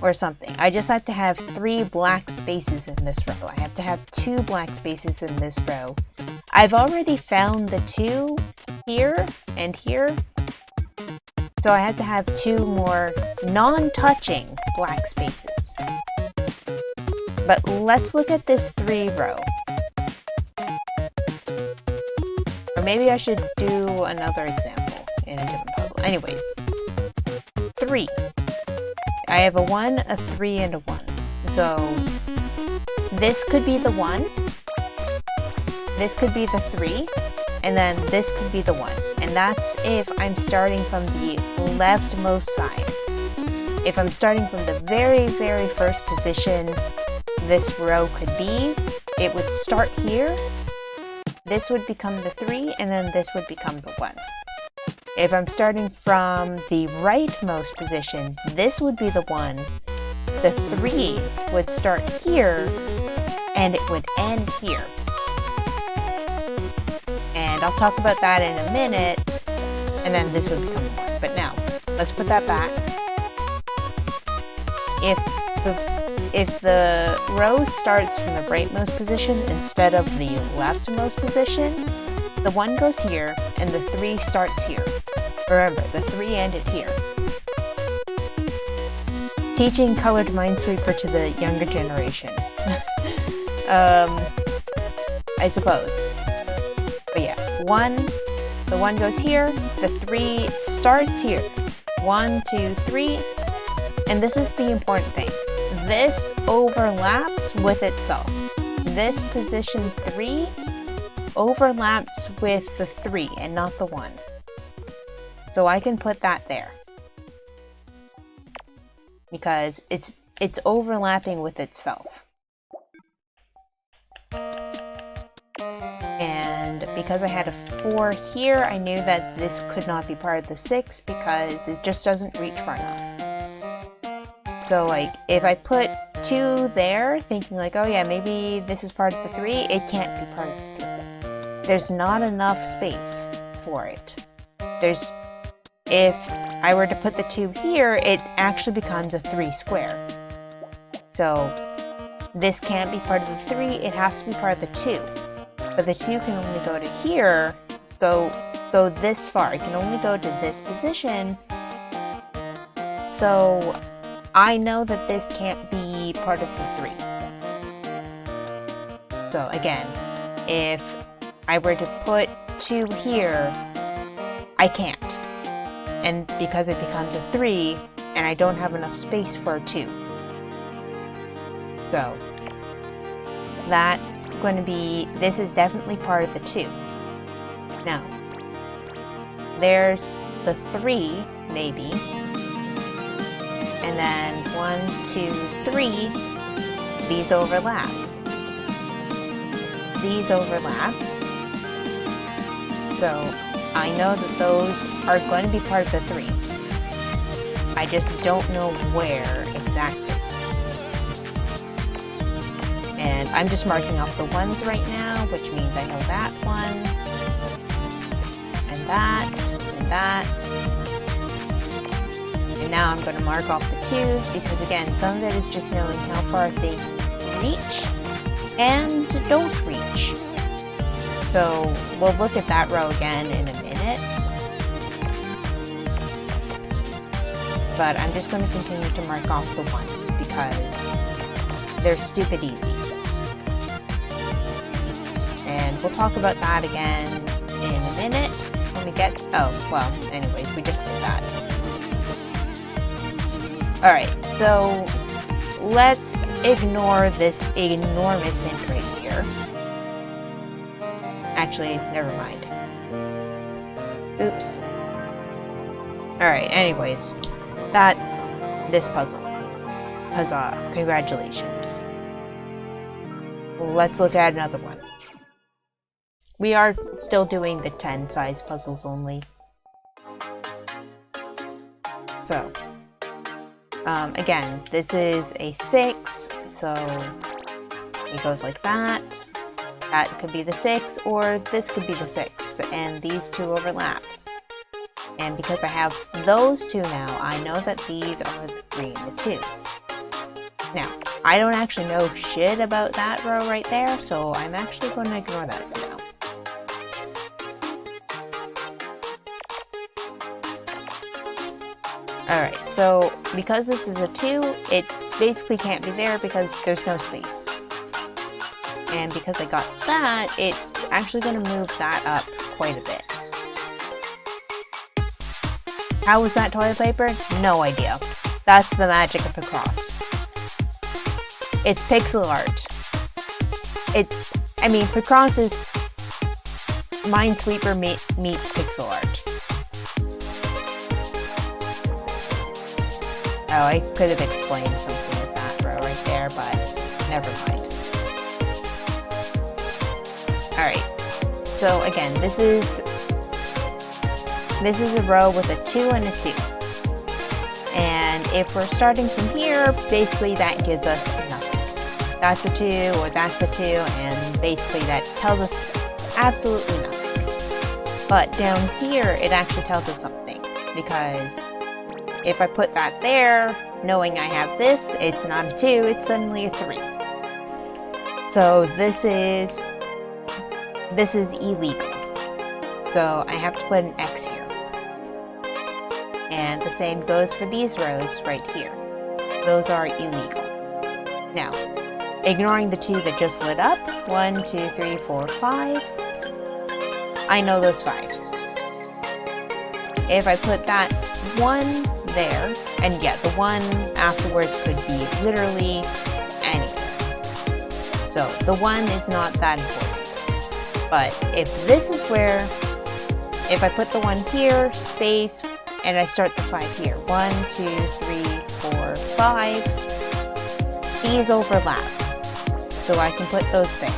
or something. I just have to have 3 black spaces in this row. I have to have 2 black spaces in this row. I've already found the 2 here and here, so I have to have 2 more non-touching black spaces. But let's look at this 3 row. Or maybe I should do another example in a different puzzle. Anyways, 3. I have a 1, a 3, and a 1. So this could be the 1, this could be the 3, and then this could be the 1. And that's if I'm starting from the leftmost side. If I'm starting from the very, very first position this row could be, it would start here, this would become the 3, and then this would become the 1. If I'm starting from the rightmost position, this would be the 1, the 3 would start here, and it would end here. And I'll talk about that in a minute, and then this would become 1. But now, let's put that back. If the row starts from the rightmost position instead of the leftmost position, the 1 goes here, and the 3 starts here. Remember, the 3 ended here. Teaching colored Minesweeper to the younger generation. I suppose. But yeah, the 1 goes here, the 3 starts here. 1, 2, 3, and this is the important thing. This overlaps with itself. This position 3 overlaps with the 3 and not the 1. So I can put that there. Because it's overlapping with itself. And because I had a 4 here, I knew that this could not be part of the 6 because it just doesn't reach far enough. So like, if I put 2 there, thinking like, oh yeah, maybe this is part of the 3, it can't be part of the 3. There's not enough space for it. If I were to put the 2 here, it actually becomes a 3 square. So this can't be part of the 3, it has to be part of the 2. But the 2 can only go to here, go this far. It can only go to this position. So I know that this can't be part of the 3. So again, if I were to put 2 here, I can't. And because it becomes a 3, and I don't have enough space for a 2. So that's going to be, this is definitely part of the 2. Now, there's the 3, maybe. And then 1, 2, 3, these overlap. These overlap. So I know that those are going to be part of the 3. I just don't know where exactly. And I'm just marking off the 1s right now, which means I know that 1, and that, and that. And now I'm going to mark off the 2s, because again, some of it is just knowing how far things reach and don't reach. So we'll look at that row again in a minute. But I'm just going to continue to mark off the 1s because they're stupid easy. And we'll talk about that again in a minute when we get, oh, well, anyways, we just did that. Alright, so let's ignore this enormous hint right here. Actually, never mind. Oops. Alright, anyways, that's this puzzle. Huzzah, congratulations. Let's look at another one. We are still doing the 10 size puzzles only. So, again, this is a 6, so it goes like that. That could be the 6, or this could be the 6, and these 2 overlap. And because I have those 2 now, I know that these are the 3 and the 2. Now, I don't actually know shit about that row right there, so I'm actually going to ignore that for now. Alright, so because this is a 2, it basically can't be there because there's no space. And because I got that, it's actually going to move that up quite a bit. How was that toilet paper? No idea. That's the magic of Picross. It's pixel art. Picross is Minesweeper meets pixel art. Oh, I could have explained something with that row right there, but never mind. Alright, so again, this is a row with a 2 and a 2. And if we're starting from here, basically that gives us nothing. That's a 2 or that's the 2, and basically that tells us absolutely nothing. But down here, it actually tells us something, because if I put that there, knowing I have this, it's not a 2, it's suddenly a 3. So this is illegal. So I have to put an X here. And the same goes for these rows right here. Those are illegal. Now, ignoring the 2 that just lit up, 1, 2, 3, 4, 5. I know those 5. If I put that 1 there, and yeah, the 1 afterwards could be literally anything. So the 1 is not that important. But if this is where, if I put the 1 here, space, and I start the 5 here, 1, 2, 3, 4, 5, these overlap. So I can put those there.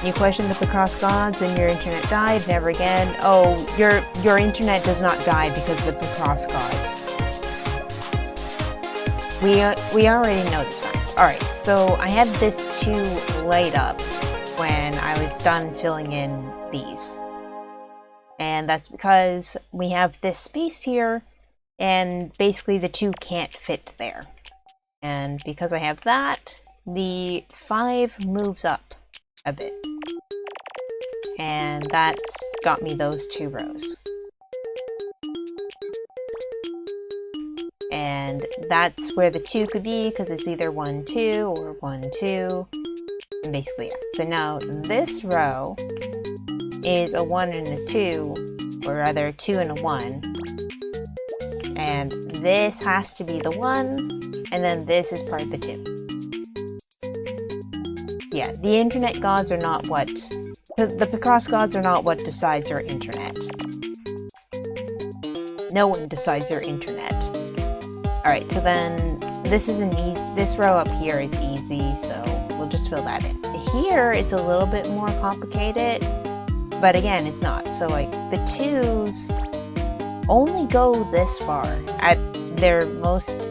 You question the Picross gods and your internet died? Never again. Oh, your internet does not die because of the Picross gods. We already know this fact. Alright, so I had this 2 light up when I was done filling in these. And that's because we have this space here, and basically the 2 can't fit there. And because I have that, the 5 moves up a bit. And that's got me those 2 rows. And that's where the 2 could be, because it's either 1, 2 or 1, 2. And basically, yeah. So now this row is a 1 and a 2, or rather 2 and a 1. And this has to be the 1, and then this is part of the 2. Yeah, the internet gods are not what... The Picross gods are not what decides your internet. No one decides your internet. Alright, so then this is this row up here is easy, so we'll just fill that in. Here, it's a little bit more complicated, but again, it's not. So like, the 2s only go this far. At their most...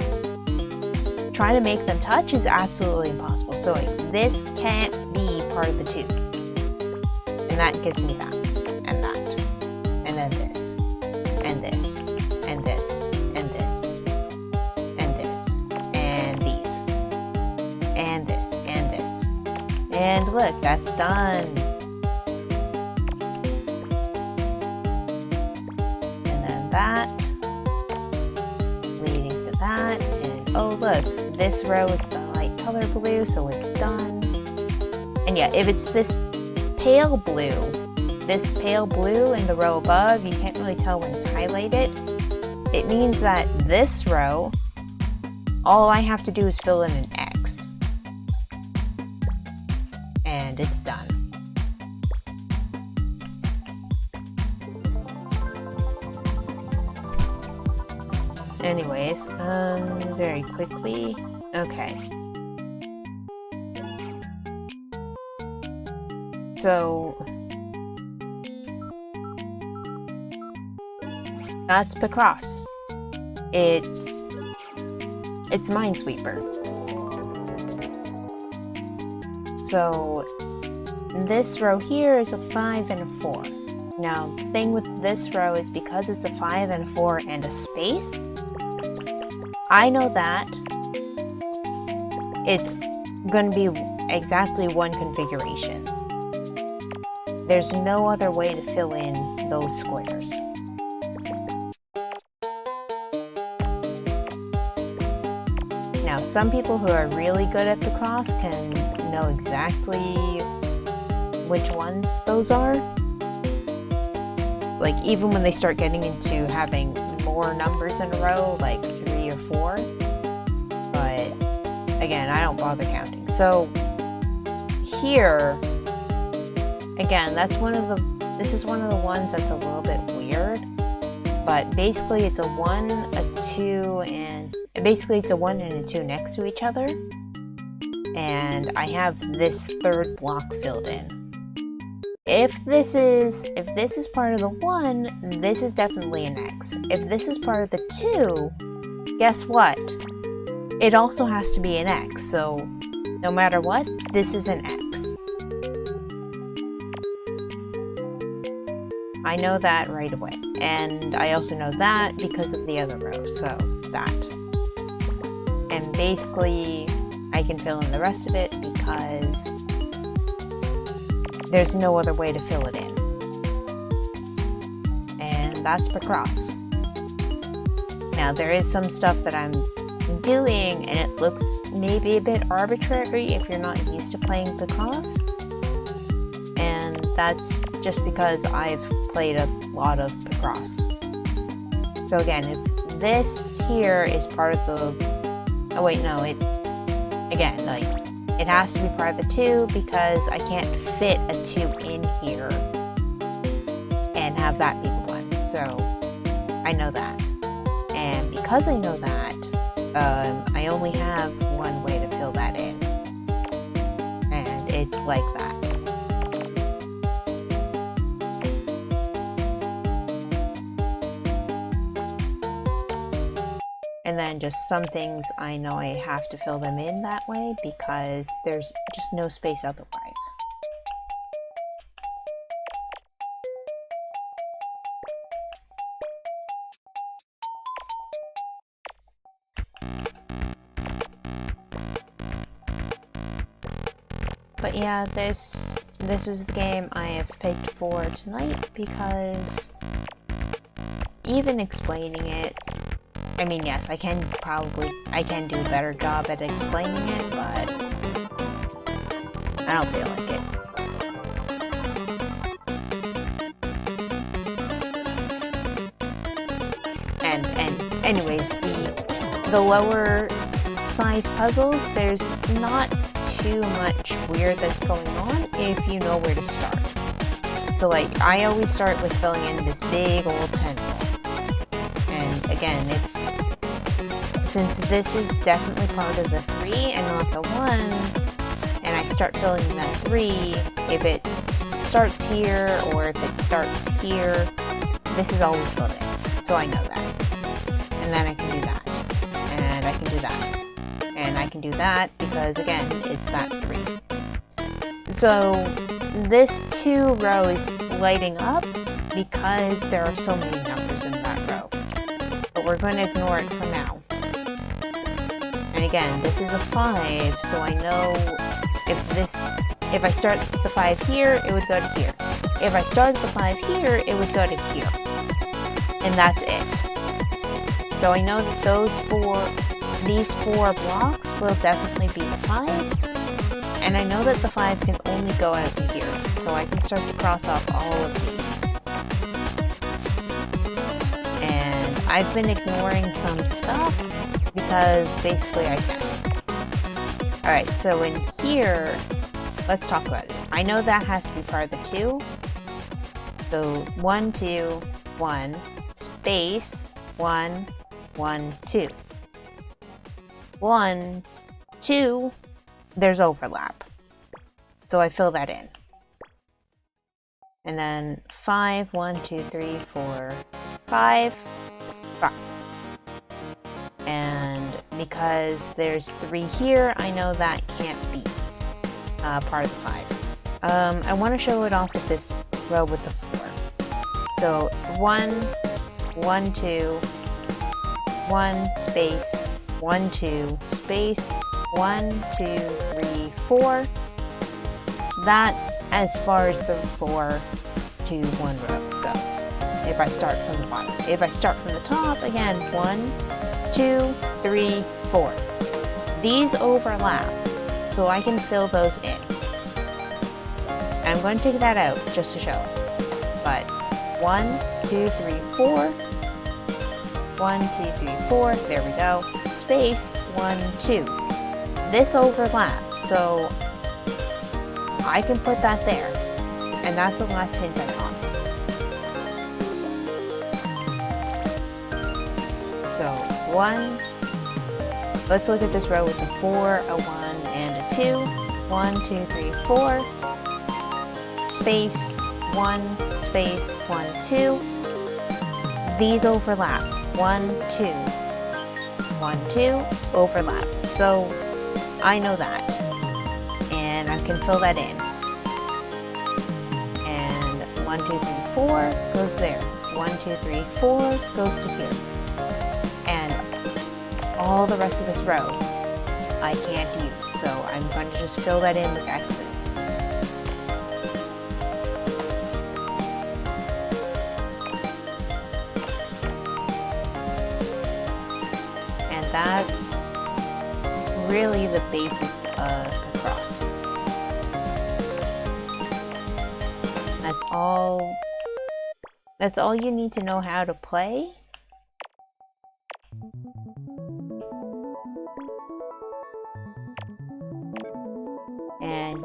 Trying to make them touch is absolutely impossible. So like, this can't be part of the 2. And that gives me that, and that, and then this, and this, and this, and this, and this, and these, and this, and this. And look, that's done. And then that, leading to that, and oh look, this row is the light color blue, so it's done. And yeah, if it's this pale blue in the row above, you can't really tell when it's highlighted. It means that this row, all I have to do is fill in an X. And it's done. Anyways, very quickly, okay. So that's Picross. It's Minesweeper. So this row here is a 5 and a 4. Now, the thing with this row is because it's a 5 and a 4 and a space, I know that it's going to be exactly one configuration. There's no other way to fill in those squares. some people who are really good at Picross can know exactly which ones those are. Like, even when they start getting into having more numbers in a row, like 3 or 4. But, again, I don't bother counting. So, here, again, this is one of the ones that's a little bit weird. But basically it's a 1, a 2, and basically it's a 1 and a 2 next to each other. And I have this third block filled in. If this is part of the 1, this is definitely an X. If this is part of the 2, guess what? It also has to be an X. So no matter what, this is an X. I know that right away. And I also know that because of the other row, so that. And basically, I can fill in the rest of it because there's no other way to fill it in. And that's Picross. Now, there is some stuff that I'm doing, and it looks maybe a bit arbitrary if you're not used to playing Picross. And that's just because I've played a lot of Picross. So again, if this here is part of the... Oh wait, no, it has to be part of the 2 because I can't fit a 2 in here and have that be the 1. So I know that. And because I know that, I only have one way to fill that in. And it's like that. And then just some things I know I have to fill them in that way because there's just no space otherwise. But yeah, this is the game I have picked for tonight because even explaining it, I mean, yes, I can do a better job at explaining it, but I don't feel like it. And anyways, the lower size puzzles, there's not too much weird that's going on if you know where to start. So like, I always start with filling in this big old 10 roll. And again, since this is definitely part of the 3 and not the 1, and I start filling in that 3, if it starts here or if it starts here, this is always filled in. So I know that. And then I can do that. And I can do that. And I can do that because, again, it's that 3. So this 2 row is lighting up because there are so many numbers in that row. But we're going to ignore it for now. And again, this is a 5, so I know if I start the 5 here, it would go to here. If I started the 5 here, it would go to here. And that's it. So I know that these 4 blocks will definitely be the 5. And I know that the 5 can only go out to here, so I can start to cross off all of these. And I've been ignoring some stuff because basically I can. Alright, so in here, let's talk about it. I know that has to be part of the 2. So 1, 2, 1, space, 1, 1, 2. 1, 2, there's overlap. So I fill that in. And then 5, 1, 2, 3, 4, 5, 5. And because there's 3 here, I know that can't be part of the 5. I want to show it off with this row with the 4. So 1, 1, 2, 1, space, 1, 2, space, 1, 2, 3, 4. That's as far as the 4 to 1 row goes. If I start from the bottom. If I start from the top, again, 1, 2, 3, 4. these overlap, so I can fill those in. I'm going to take that out just to show. But 1, 2, 3, 4. 1, 2, 3, 4. There we go. Space 1, 2. This overlaps, so I can put that there. And that's the last hint I got. So 1. Let's look at this row with a 4, a 1, and a 2. 1, 2, 3, 4. Space 1, space 1, 2. These overlap. 1, 2. 1, 2. Overlap. So I know that. And I can fill that in. And 1, 2, 3, 4 goes there. 1, 2, 3, 4 goes to here. And all the rest of this row I can't use. So I'm going to just fill that in with X's. That's really the basics of Picross. That's all you need to know how to play. And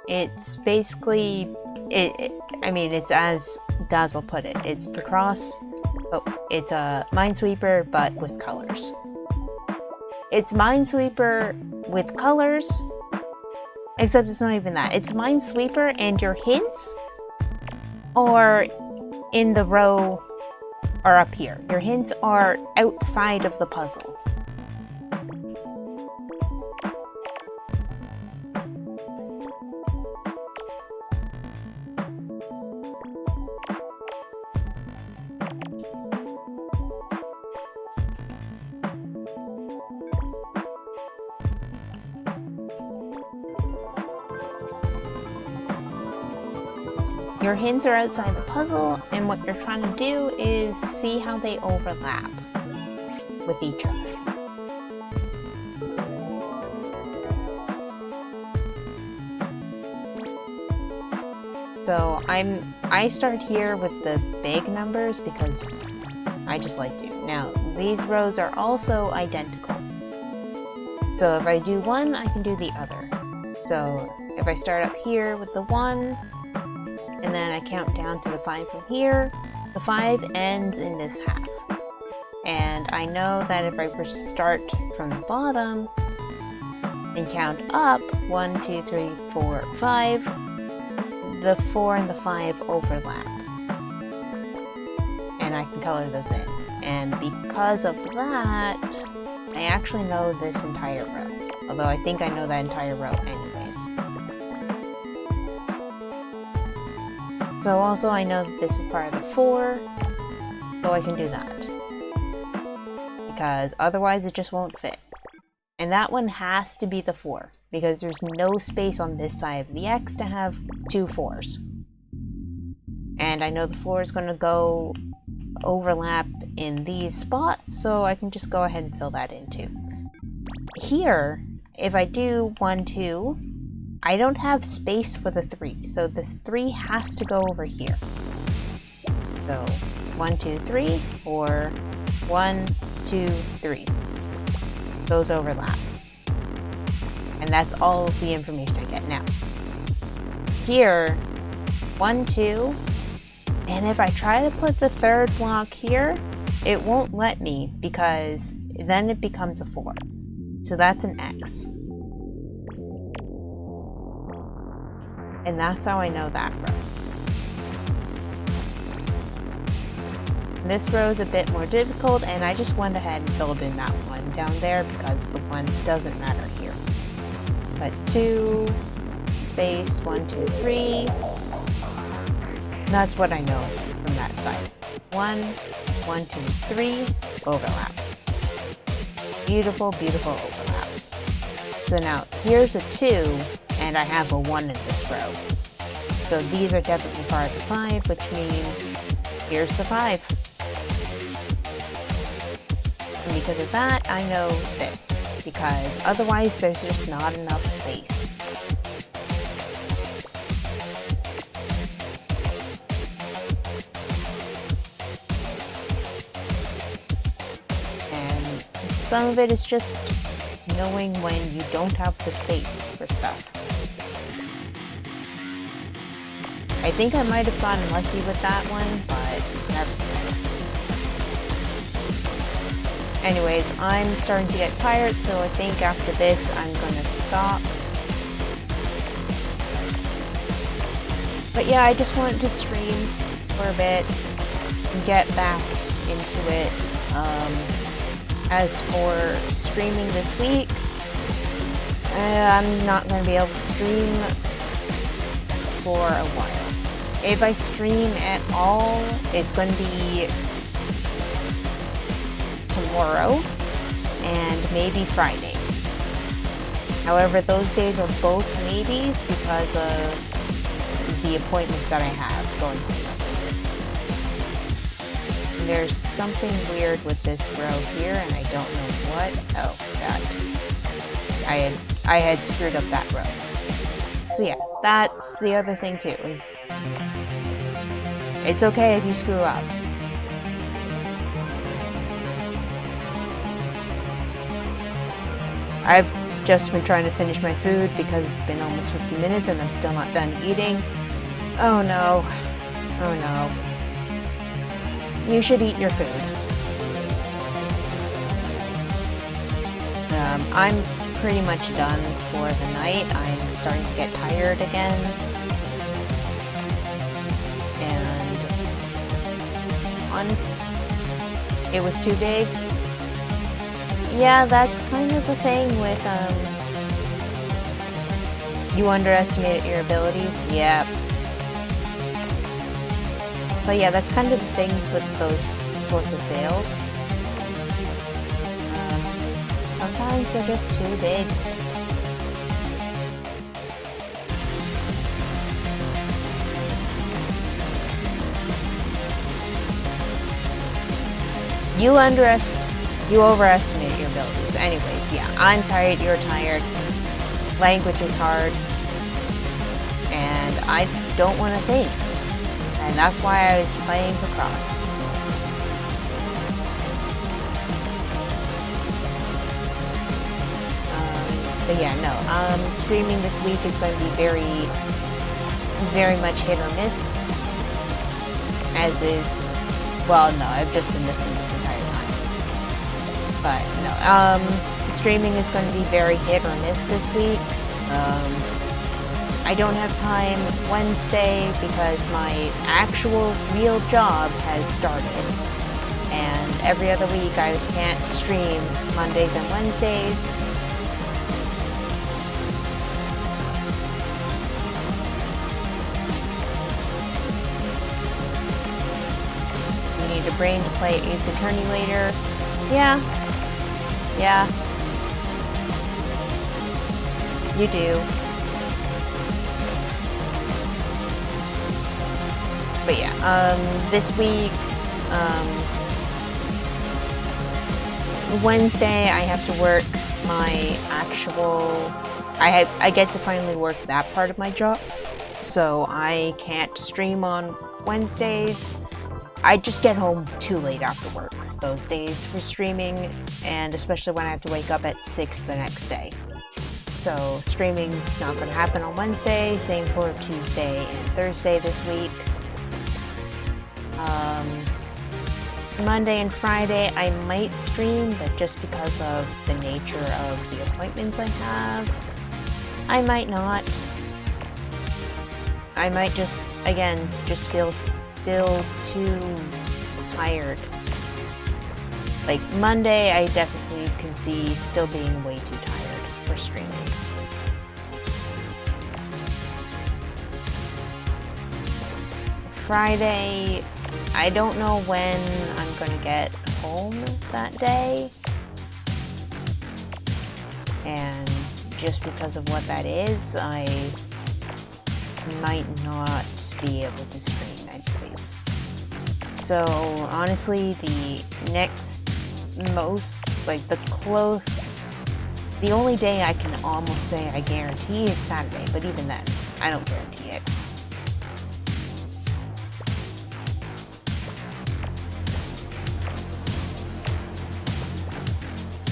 it's basically I mean, it's as Dazzle put it. It's Picross. Oh, it's a Minesweeper, but with colors. It's Minesweeper with colors, except it's not even that. It's Minesweeper and your hints are in the row are up here. Your hints are outside of the puzzle. Your hints are outside the puzzle, and what you're trying to do is see how they overlap with each other. So I start here with the big numbers because I just like to. Now, these rows are also identical. So if I do one, I can do the other. So if I start up here with the 1, and then I count down to the 5 from here, the 5 ends in this half. And I know that if I start from the bottom and count up 1, 2, 3, 4, 5, the 4 and the 5 overlap. And I can color those in. And because of that, I actually know this entire row. Although I think I know that entire row anyways. So also I know that this is part of the 4, so I can do that. Because otherwise it just won't fit. And that one has to be the 4, because there's no space on this side of the X to have 2 4s. And I know the 4 is going to go overlap in these spots, so I can just go ahead and fill that in too. Here, if I do 1, 2, I don't have space for the 3, so the 3 has to go over here. So 1, 2, 3, or 1, 2, 3. Those overlap. And that's all of the information I get now. Here, 1, 2, and if I try to put the 3rd block here, it won't let me because then it becomes a 4. So that's an X. And that's how I know that row. This row is a bit more difficult, and I just went ahead and filled in that 1 down there because the 1 doesn't matter here. But 2, space, 1, 2, 3. That's what I know from that side. 1, 1, 2, 3, overlap. Beautiful, beautiful overlap. So now, here's a 2, and I have a 1 in this row. So these are definitely part of the 5, which means here's the 5. And because of that, I know this, because otherwise there's just not enough space. And some of it is just knowing when you don't have the space for stuff. I think I might have gotten lucky with that one, but never mind. Anyways, I'm starting to get tired, so I think after this I'm gonna stop. But yeah, I just wanted to stream for a bit and get back into it. As for streaming this week, I'm not going to be able to stream for a while. If I stream at all, it's going to be tomorrow and maybe Friday. However, those days are both maybes because of the appointments that I have going on. There's something weird with this row here, and I don't know what. Oh, that. I had screwed up that row. So yeah, that's the other thing too, is it's okay if you screw up. I've just been trying to finish my food because it's been almost 50 minutes and I'm still not done eating. Oh no. Oh no. You should eat your food. I'm pretty much done for the night. I'm starting to get tired again. And honestly, it was too big. Yeah, that's kind of the thing with, you underestimated your abilities. Yeah. But yeah, that's kind of the things with those sorts of sales. Sometimes they're just too big. You overestimate your abilities. Anyways, yeah, I'm tired, you're tired. Language is hard. And I don't want to think. And that's why I was playing Picross. But yeah, no. Streaming this week is going to be very much hit or miss. As is, well, no, I've just been missing this entire time. But no, streaming is going to be very hit or miss this week. I don't have time Wednesday because my actual real job has started. And every other week I can't stream Mondays and Wednesdays. You need a brain to play Ace Attorney later. Yeah. Yeah. You do. But yeah, this week, Wednesday I have to work my actual, I get to finally work that part of my job, so I can't stream on Wednesdays. I just get home too late after work those days for streaming, and especially when I have to wake up at 6 the next day. So streaming's not going to happen on Wednesday, same for Tuesday and Thursday this week. Monday and Friday I might stream, but just because of the nature of the appointments I have, I might not. I might just, again, just feel still too tired. Like Monday I definitely can see still being way too tired for streaming. Friday, I don't know when I'm going to get home that day, and just because of what that is, I might not be able to stream anyways. So honestly, the next most like the only day I can almost say I guarantee is Saturday, but even then, I don't guarantee it.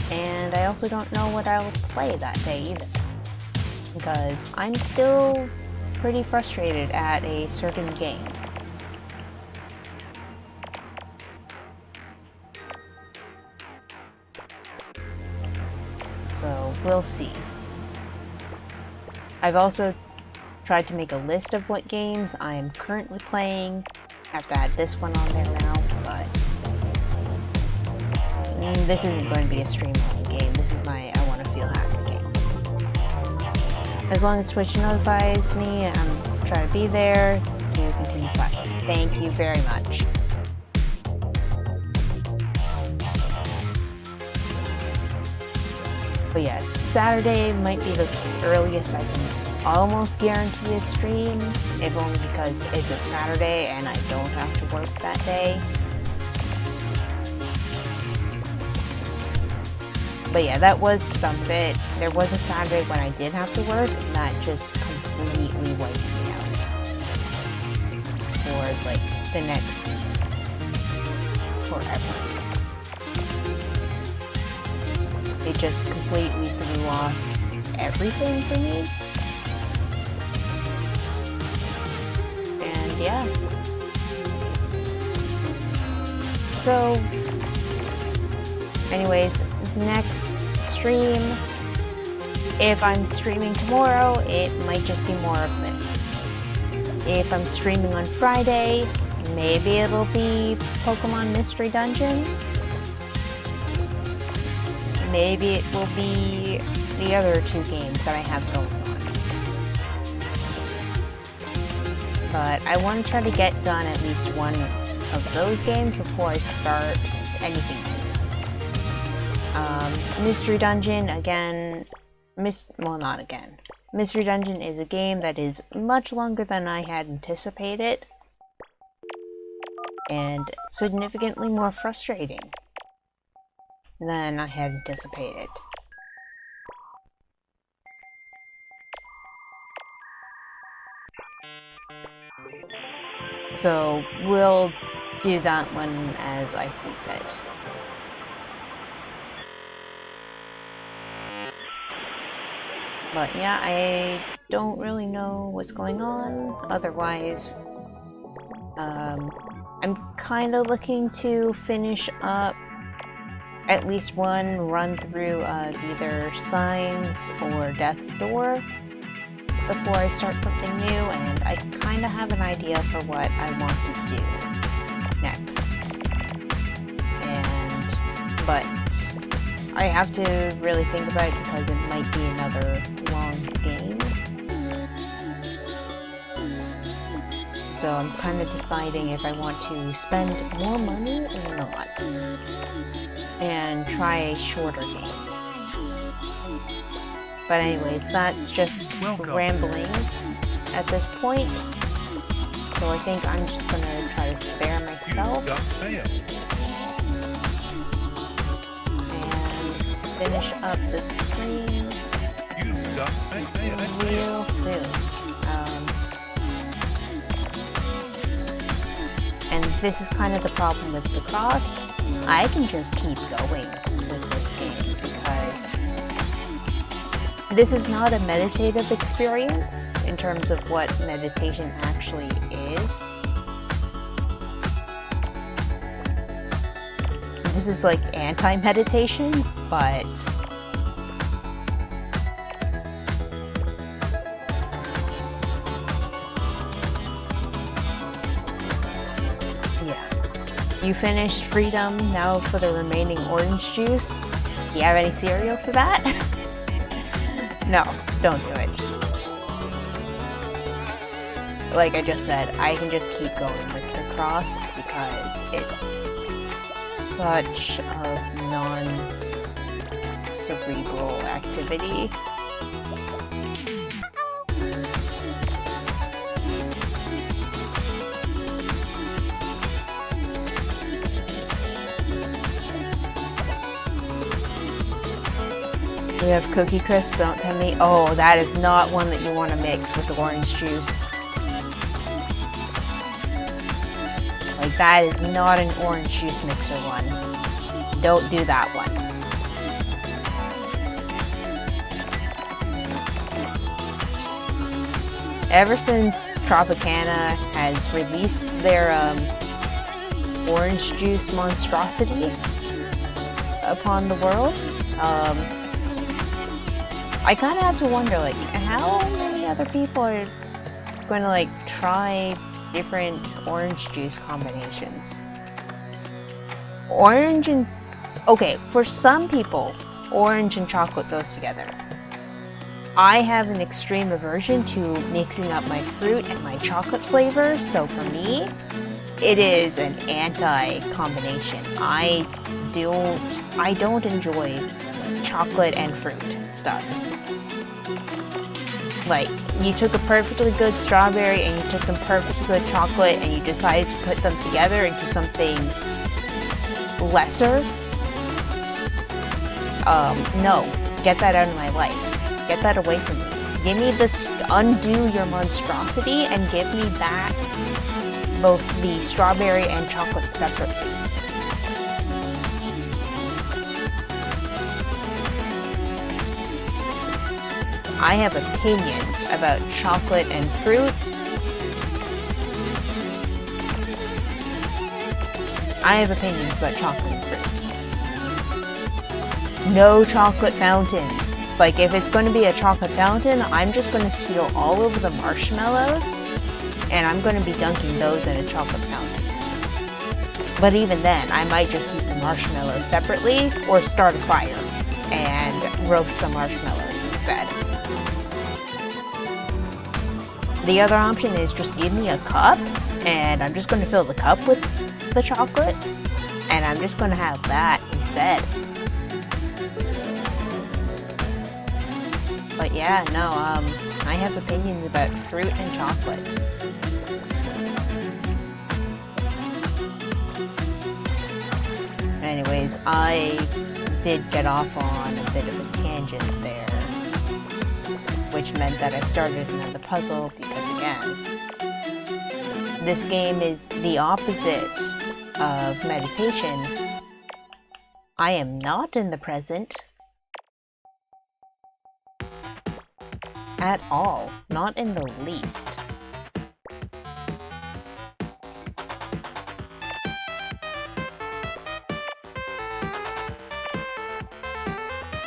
And I also don't know what I'll play that day either, because I'm still pretty frustrated at a certain game. So we'll see. I've also tried to make a list of what games I am currently playing. I have to add this one on there now, but this isn't going to be a stream-only game. This is my I Want to Feel Happy game. As long as Twitch notifies me, I'm trying to be there to continue playing. Thank you very much. But yeah, Saturday might be the earliest I can almost guarantee a stream, if only because it's a Saturday and I don't have to work that day. But yeah, that was some of it. There was a Saturday when I did have to work, and that just completely wiped me out for like the next forever. It just completely threw off everything for me. And yeah. So, anyways, next stream, if I'm streaming tomorrow, it might just be more of this. If I'm streaming on Friday, maybe it'll be Pokemon Mystery Dungeon. Maybe it will be the other two games that I have going on. But I want to try to get done at least one of those games before I start anything new. Mystery Dungeon, again, not again. Mystery Dungeon is a game that is much longer than I had anticipated, and significantly more frustrating than I had anticipated. So we'll do that one as I see fit. But yeah, I don't really know what's going on otherwise. I'm kind of looking to finish up at least one run through of either Signs or Death's Door before I start something new, and I kind of have an idea for what I want to do next. But I have to really think about it because it might be another long game. So I'm kind of deciding if I want to spend more money or not, and try a shorter game. But anyways, that's just ramblings at this point. So I think I'm just gonna try to spare myself and finish up the stream real soon. And this is kind of the problem with Picross. I can just keep going with this game because this is not a meditative experience in terms of what meditation actually is. This is like anti-meditation, but you finished Freedom, now for the remaining orange juice. Do you have any cereal for that? No, don't do it. Like I just said, I can just keep going with Picross because it's such a non-cerebral activity. We have Cookie Crisp, don't tell me. Oh, that is not one that you want to mix with the orange juice. Like, that is not an orange juice mixer one. Don't do that one. Ever since Tropicana has released their orange juice monstrosity upon the world, I kind of have to wonder, like, how many other people are going to, like, try different orange juice combinations? Orange and... Okay, for some people, orange and chocolate goes together. I have an extreme aversion to mixing up my fruit and my chocolate flavor, so for me, it is an anti-combination. I don't enjoy chocolate and fruit stuff. Like, you took a perfectly good strawberry and you took some perfectly good chocolate and you decided to put them together into something lesser. No. Get that out of my life. Get that away from me. Give me this, undo your monstrosity and give me back both the strawberry and chocolate separately. I have opinions about chocolate and fruit. I have opinions about chocolate and fruit. No chocolate fountains. Like, if it's going to be a chocolate fountain, I'm just going to steal all of the marshmallows and I'm going to be dunking those in a chocolate fountain. But even then, I might just keep the marshmallows separately or start a fire and roast the marshmallows instead. The other option is just give me a cup and I'm just going to fill the cup with the chocolate and I'm just going to have that instead. But yeah, no, I have opinions about fruit and chocolate. Anyways, I did get off on a bit of a tangent there, which meant that I started another puzzle because, again, this game is the opposite of meditation. I am not in the present at all, not in the least.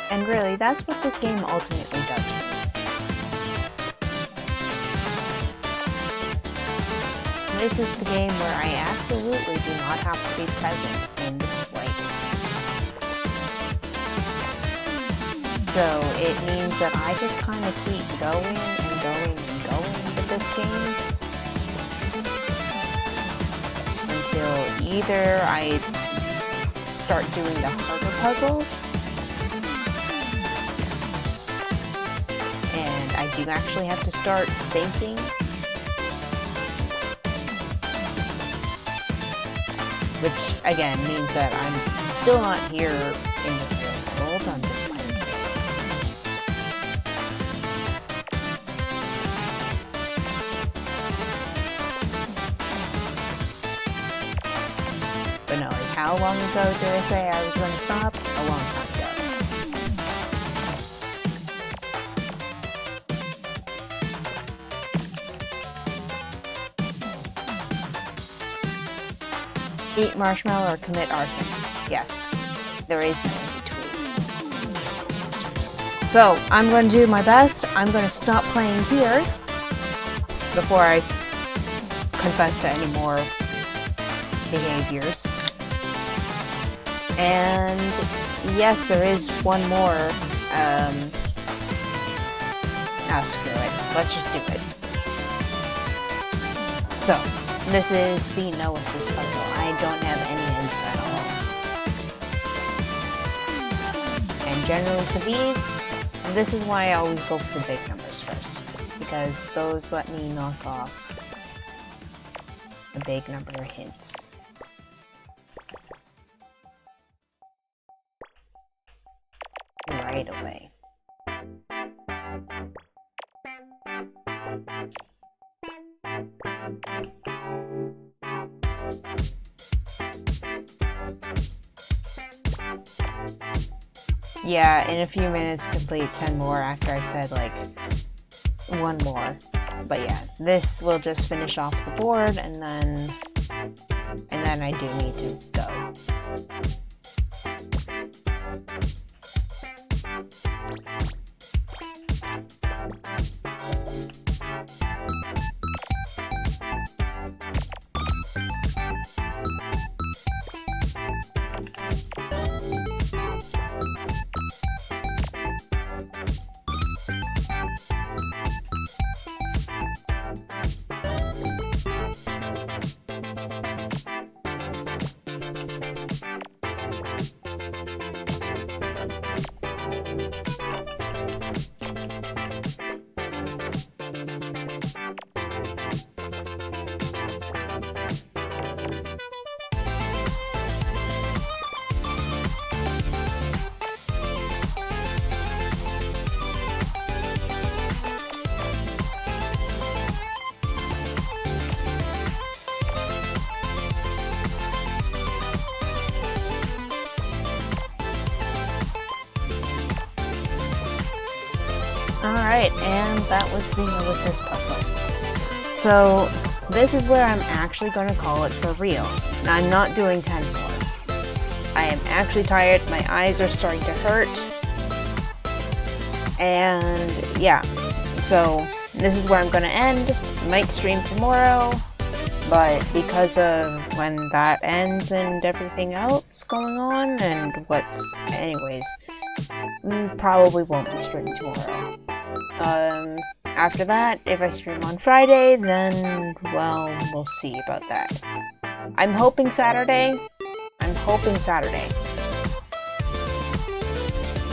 And really, that's what this game ultimately does for me. This is the game where I absolutely do not have to be present in the slightest. So it means that I just kind of keep going and going and going with this game until either I start doing the harder puzzles and I do actually have to start thinking, which again means that I'm still not here in the real world. I'm just playing. But no, like, how long ago did I say I was going to stop? A long time ago. Eat marshmallow or commit arson. Yes, there is no in between. So, I'm going to do my best. I'm going to stop playing here before I confess to any more behaviors. And yes, there is one more. Screw it. Let's just do it. So, this is the no assist puzzle. I don't have any hints at all. And generally for these, this is why I always go for the big numbers first, because those let me knock off the big number hints. Right away. yeah, in a few minutes complete 10 more after I said like one more. But yeah, this will just finish off the board and then I do need to go. Alright, and that was the Melissa's puzzle. So, this is where I'm actually going to call it for real. Now, I'm not doing 10 more. I am actually tired, my eyes are starting to hurt. And, yeah. So, this is where I'm going to end. I might stream tomorrow, but because of when that ends and everything else going on, and anyways, probably won't be streaming tomorrow. After that, if I stream on Friday, then, well, we'll see about that. I'm hoping Saturday.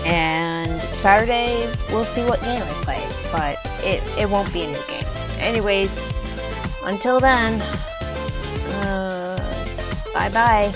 And Saturday, we'll see what game I play, but it won't be a new game. Anyways, until then, bye-bye.